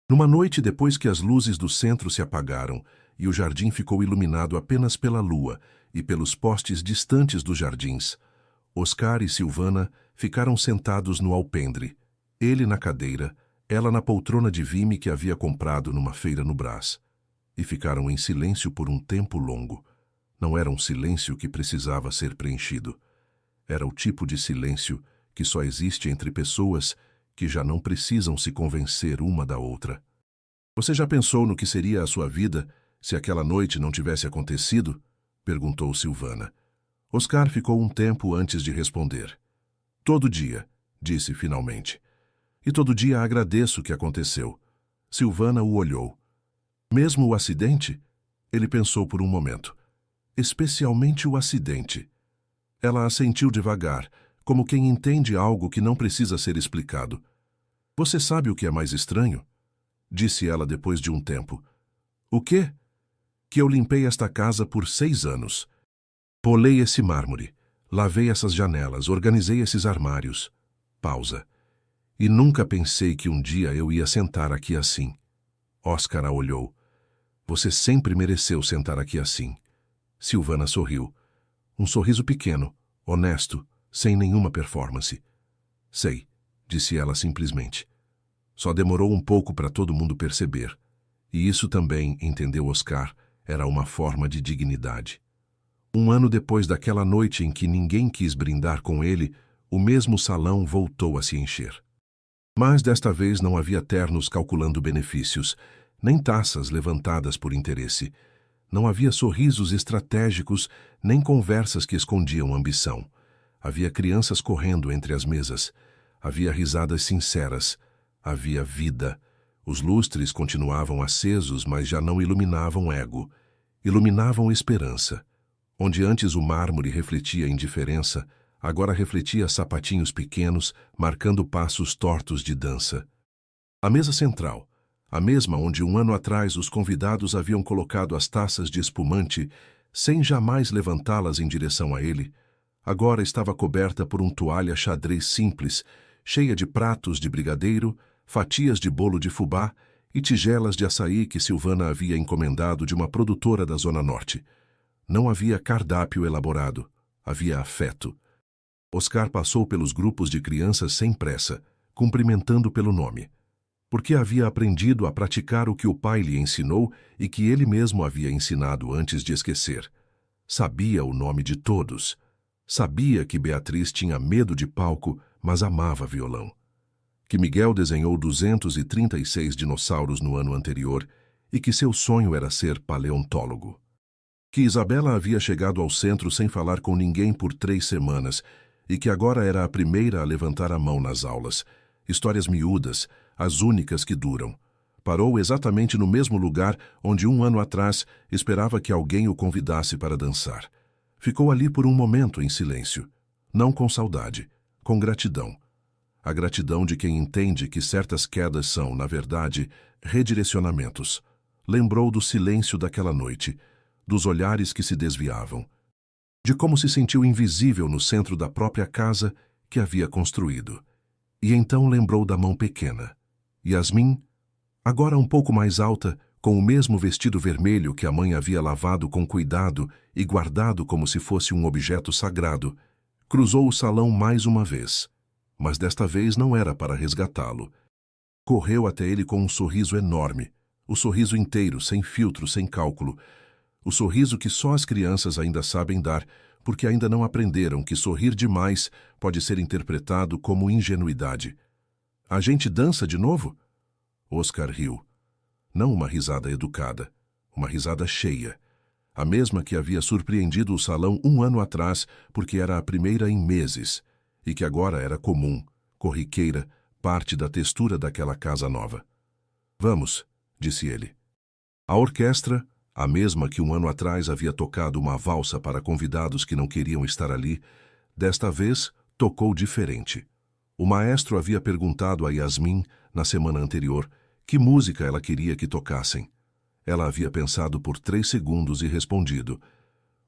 Numa noite depois que as luzes do centro se apagaram e o jardim ficou iluminado apenas pela lua e pelos postes distantes dos jardins, Oscar e Silvana ficaram sentados no alpendre, ele na cadeira, ela na poltrona de vime que havia comprado numa feira no Brás. E ficaram em silêncio por um tempo longo. Não era um silêncio que precisava ser preenchido. Era o tipo de silêncio que só existe entre pessoas que já não precisam se convencer uma da outra. Você já pensou no que seria a sua vida se aquela noite não tivesse acontecido? Perguntou Silvana. Oscar ficou um tempo antes de responder. Todo dia, disse finalmente. E todo dia agradeço o que aconteceu. Silvana o olhou. Mesmo o acidente? Ele pensou por um momento. Especialmente o acidente. Ela assentiu devagar, como quem entende algo que não precisa ser explicado. Você sabe o que é mais estranho? Disse ela depois de um tempo. O quê? Que eu limpei esta casa por 6 anos. Polei esse mármore, lavei essas janelas, organizei esses armários. Pausa. E nunca pensei que um dia eu ia sentar aqui assim. Oscar a olhou. Você sempre mereceu sentar aqui assim. Silvana sorriu. Um sorriso pequeno, honesto, sem nenhuma performance. Sei, disse ela simplesmente. Só demorou um pouco para todo mundo perceber. E isso também, entendeu Oscar, era uma forma de dignidade. 1 ano depois daquela noite em que ninguém quis brindar com ele, o mesmo salão voltou a se encher. Mas desta vez não havia ternos calculando benefícios, nem taças levantadas por interesse. Não havia sorrisos estratégicos, nem conversas que escondiam ambição. Havia crianças correndo entre as mesas. Havia risadas sinceras. Havia vida. Os lustres continuavam acesos, mas já não iluminavam ego. Iluminavam esperança. Onde antes o mármore refletia indiferença, agora refletia sapatinhos pequenos, marcando passos tortos de dança. A mesa central, a mesma onde 1 ano atrás os convidados haviam colocado as taças de espumante, sem jamais levantá-las em direção a ele, agora estava coberta por um toalha xadrez simples, cheia de pratos de brigadeiro, fatias de bolo de fubá e tigelas de açaí que Silvana havia encomendado de uma produtora da Zona Norte. Não havia cardápio elaborado, havia afeto. Oscar passou pelos grupos de crianças sem pressa, cumprimentando pelo nome, porque havia aprendido a praticar o que o pai lhe ensinou e que ele mesmo havia ensinado antes de esquecer. Sabia o nome de todos. Sabia que Beatriz tinha medo de palco, mas amava violão. Que Miguel desenhou 236 dinossauros no ano anterior e que seu sonho era ser paleontólogo. Que Isabela havia chegado ao centro sem falar com ninguém por 3 semanas e que agora era a primeira a levantar a mão nas aulas. Histórias miúdas, as únicas que duram. Parou exatamente no mesmo lugar onde 1 ano atrás esperava que alguém o convidasse para dançar. Ficou ali por um momento em silêncio, não com saudade, com gratidão. A gratidão de quem entende que certas quedas são, na verdade, redirecionamentos. Lembrou do silêncio daquela noite, dos olhares que se desviavam, de como se sentiu invisível no centro da própria casa que havia construído. E então lembrou da mão pequena. Yasmin, agora um pouco mais alta, com o mesmo vestido vermelho que a mãe havia lavado com cuidado e guardado como se fosse um objeto sagrado, cruzou o salão mais uma vez, mas desta vez não era para resgatá-lo. Correu até ele com um sorriso enorme, o sorriso inteiro, sem filtro, sem cálculo, o sorriso que só as crianças ainda sabem dar, porque ainda não aprenderam que sorrir demais pode ser interpretado como ingenuidade. A gente dança de novo? Oscar riu. Não uma risada educada, uma risada cheia. A mesma que havia surpreendido o salão 1 ano atrás, porque era a primeira em meses, e que agora era comum, corriqueira, parte da textura daquela casa nova. Vamos, disse ele. A orquestra, a mesma que 1 ano atrás havia tocado uma valsa para convidados que não queriam estar ali, desta vez tocou diferente. O maestro havia perguntado a Yasmin, na semana anterior, que música ela queria que tocassem. Ela havia pensado por 3 segundos e respondido: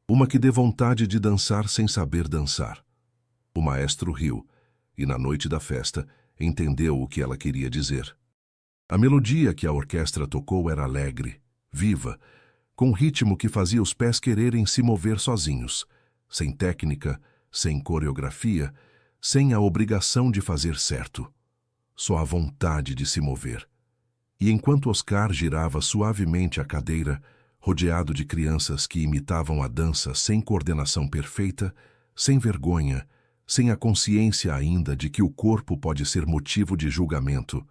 uma que dê vontade de dançar sem saber dançar. O maestro riu, e na noite da festa entendeu o que ela queria dizer. A melodia que a orquestra tocou era alegre, viva, com um ritmo que fazia os pés quererem se mover sozinhos, sem técnica, sem coreografia, sem a obrigação de fazer certo. Só a vontade de se mover. E enquanto Oscar girava suavemente a cadeira, rodeado de crianças que imitavam a dança sem coordenação perfeita, sem vergonha, sem a consciência ainda de que o corpo pode ser motivo de julgamento,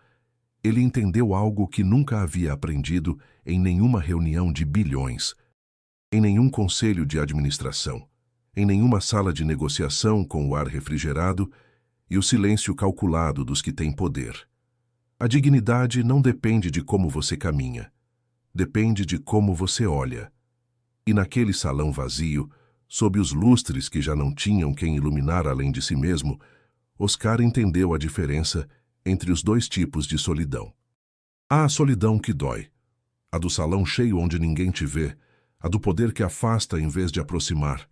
ele entendeu algo que nunca havia aprendido em nenhuma reunião de bilhões, em nenhum conselho de administração, em nenhuma sala de negociação com o ar refrigerado e o silêncio calculado dos que têm poder. A dignidade não depende de como você caminha, depende de como você olha. E naquele salão vazio, sob os lustres que já não tinham quem iluminar além de si mesmo, Oscar entendeu a diferença entre os 2 tipos de solidão. Há a solidão que dói, a do salão cheio onde ninguém te vê, a do poder que afasta em vez de aproximar,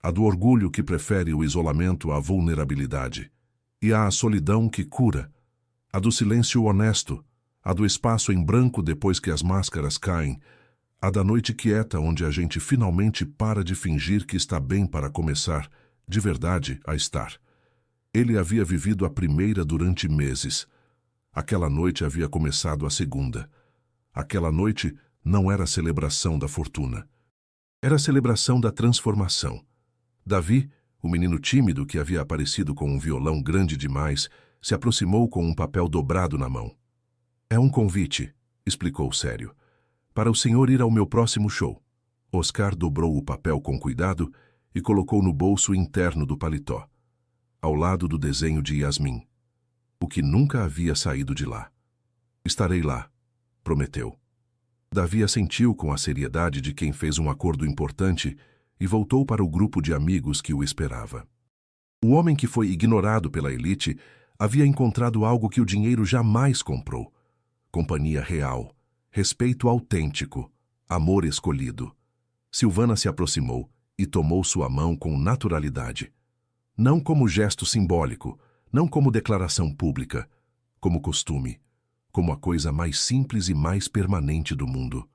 a do orgulho que prefere o isolamento à vulnerabilidade. E há a solidão que cura, a do silêncio honesto, a do espaço em branco depois que as máscaras caem, a da noite quieta onde a gente finalmente para de fingir que está bem para começar, de verdade, a estar. Ele havia vivido a primeira durante meses. Aquela noite havia começado a segunda. Aquela noite não era a celebração da fortuna. Era a celebração da transformação. Davi, o menino tímido que havia aparecido com um violão grande demais, se aproximou com um papel dobrado na mão. É um convite, explicou sério, para o senhor ir ao meu próximo show. Oscar dobrou o papel com cuidado e colocou no bolso interno do paletó, ao lado do desenho de Yasmin, o que nunca havia saído de lá. Estarei lá, prometeu. Davi assentiu com a seriedade de quem fez um acordo importante e voltou para o grupo de amigos que o esperava. O homem que foi ignorado pela elite havia encontrado algo que o dinheiro jamais comprou: companhia real, respeito autêntico, amor escolhido. Silvana se aproximou e tomou sua mão com naturalidade. Não como gesto simbólico, não como declaração pública, como costume, como a coisa mais simples e mais permanente do mundo.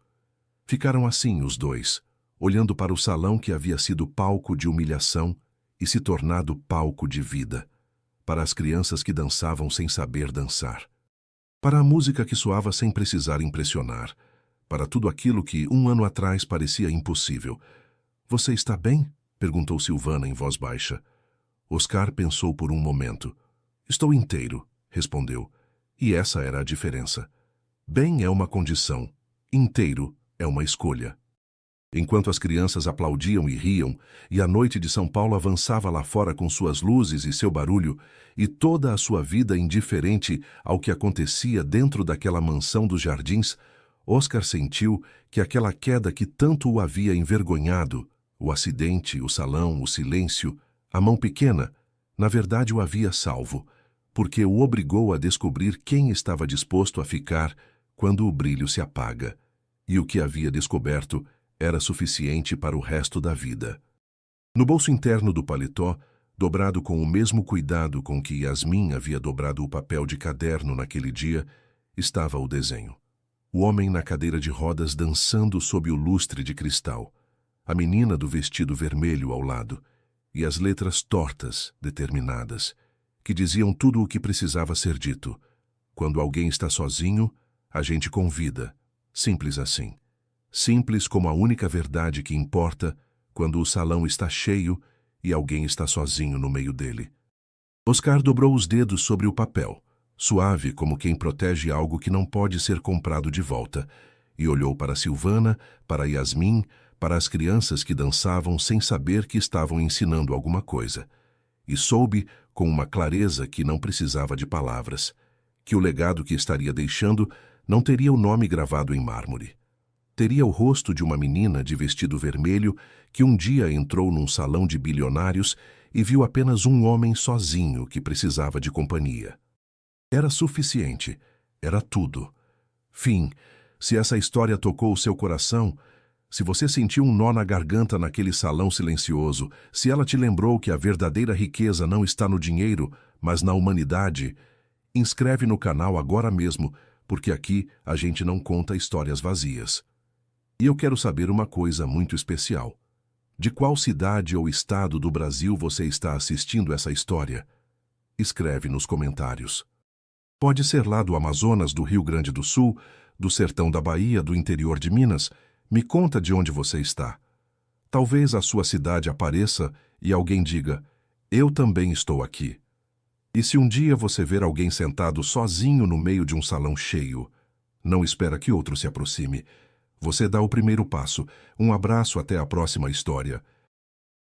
Ficaram assim os 2, olhando para o salão que havia sido palco de humilhação e se tornado palco de vida, para as crianças que dançavam sem saber dançar, para a música que soava sem precisar impressionar, para tudo aquilo que 1 ano atrás parecia impossível. Você está bem? Perguntou Silvana em voz baixa. Oscar pensou por um momento. Estou inteiro, respondeu, e essa era a diferença. Bem é uma condição, inteiro é uma escolha. Enquanto as crianças aplaudiam e riam, e a noite de São Paulo avançava lá fora com suas luzes e seu barulho, e toda a sua vida indiferente ao que acontecia dentro daquela mansão dos jardins, Oscar sentiu que aquela queda que tanto o havia envergonhado, o acidente, o salão, o silêncio, a mão pequena, na verdade o havia salvo, porque o obrigou a descobrir quem estava disposto a ficar quando o brilho se apaga, e o que havia descoberto era suficiente para o resto da vida. No bolso interno do paletó, dobrado com o mesmo cuidado com que Yasmin havia dobrado o papel de caderno naquele dia, estava o desenho. O homem na cadeira de rodas dançando sob o lustre de cristal, a menina do vestido vermelho ao lado, e as letras tortas, determinadas, que diziam tudo o que precisava ser dito. Quando alguém está sozinho, a gente convida. Simples assim. Simples como a única verdade que importa quando o salão está cheio e alguém está sozinho no meio dele. Oscar dobrou os dedos sobre o papel, suave como quem protege algo que não pode ser comprado de volta, e olhou para Silvana, para Yasmin, para as crianças que dançavam sem saber que estavam ensinando alguma coisa. E soube, com uma clareza que não precisava de palavras, que o legado que estaria deixando não teria o nome gravado em mármore. Teria o rosto de uma menina de vestido vermelho que um dia entrou num salão de bilionários e viu apenas um homem sozinho que precisava de companhia. Era suficiente, era tudo. Fim, se essa história tocou o seu coração, se você sentiu um nó na garganta naquele salão silencioso, se ela te lembrou que a verdadeira riqueza não está no dinheiro, mas na humanidade, inscreve no canal agora mesmo, porque aqui a gente não conta histórias vazias. E eu quero saber uma coisa muito especial. De qual cidade ou estado do Brasil você está assistindo essa história? Escreve nos comentários. Pode ser lá do Amazonas, do Rio Grande do Sul, do sertão da Bahia, do interior de Minas. Me conta de onde você está. Talvez a sua cidade apareça e alguém diga, eu também estou aqui. E se um dia você ver alguém sentado sozinho no meio de um salão cheio, não espera que outro se aproxime. Você dá o primeiro passo. Um abraço, até a próxima história.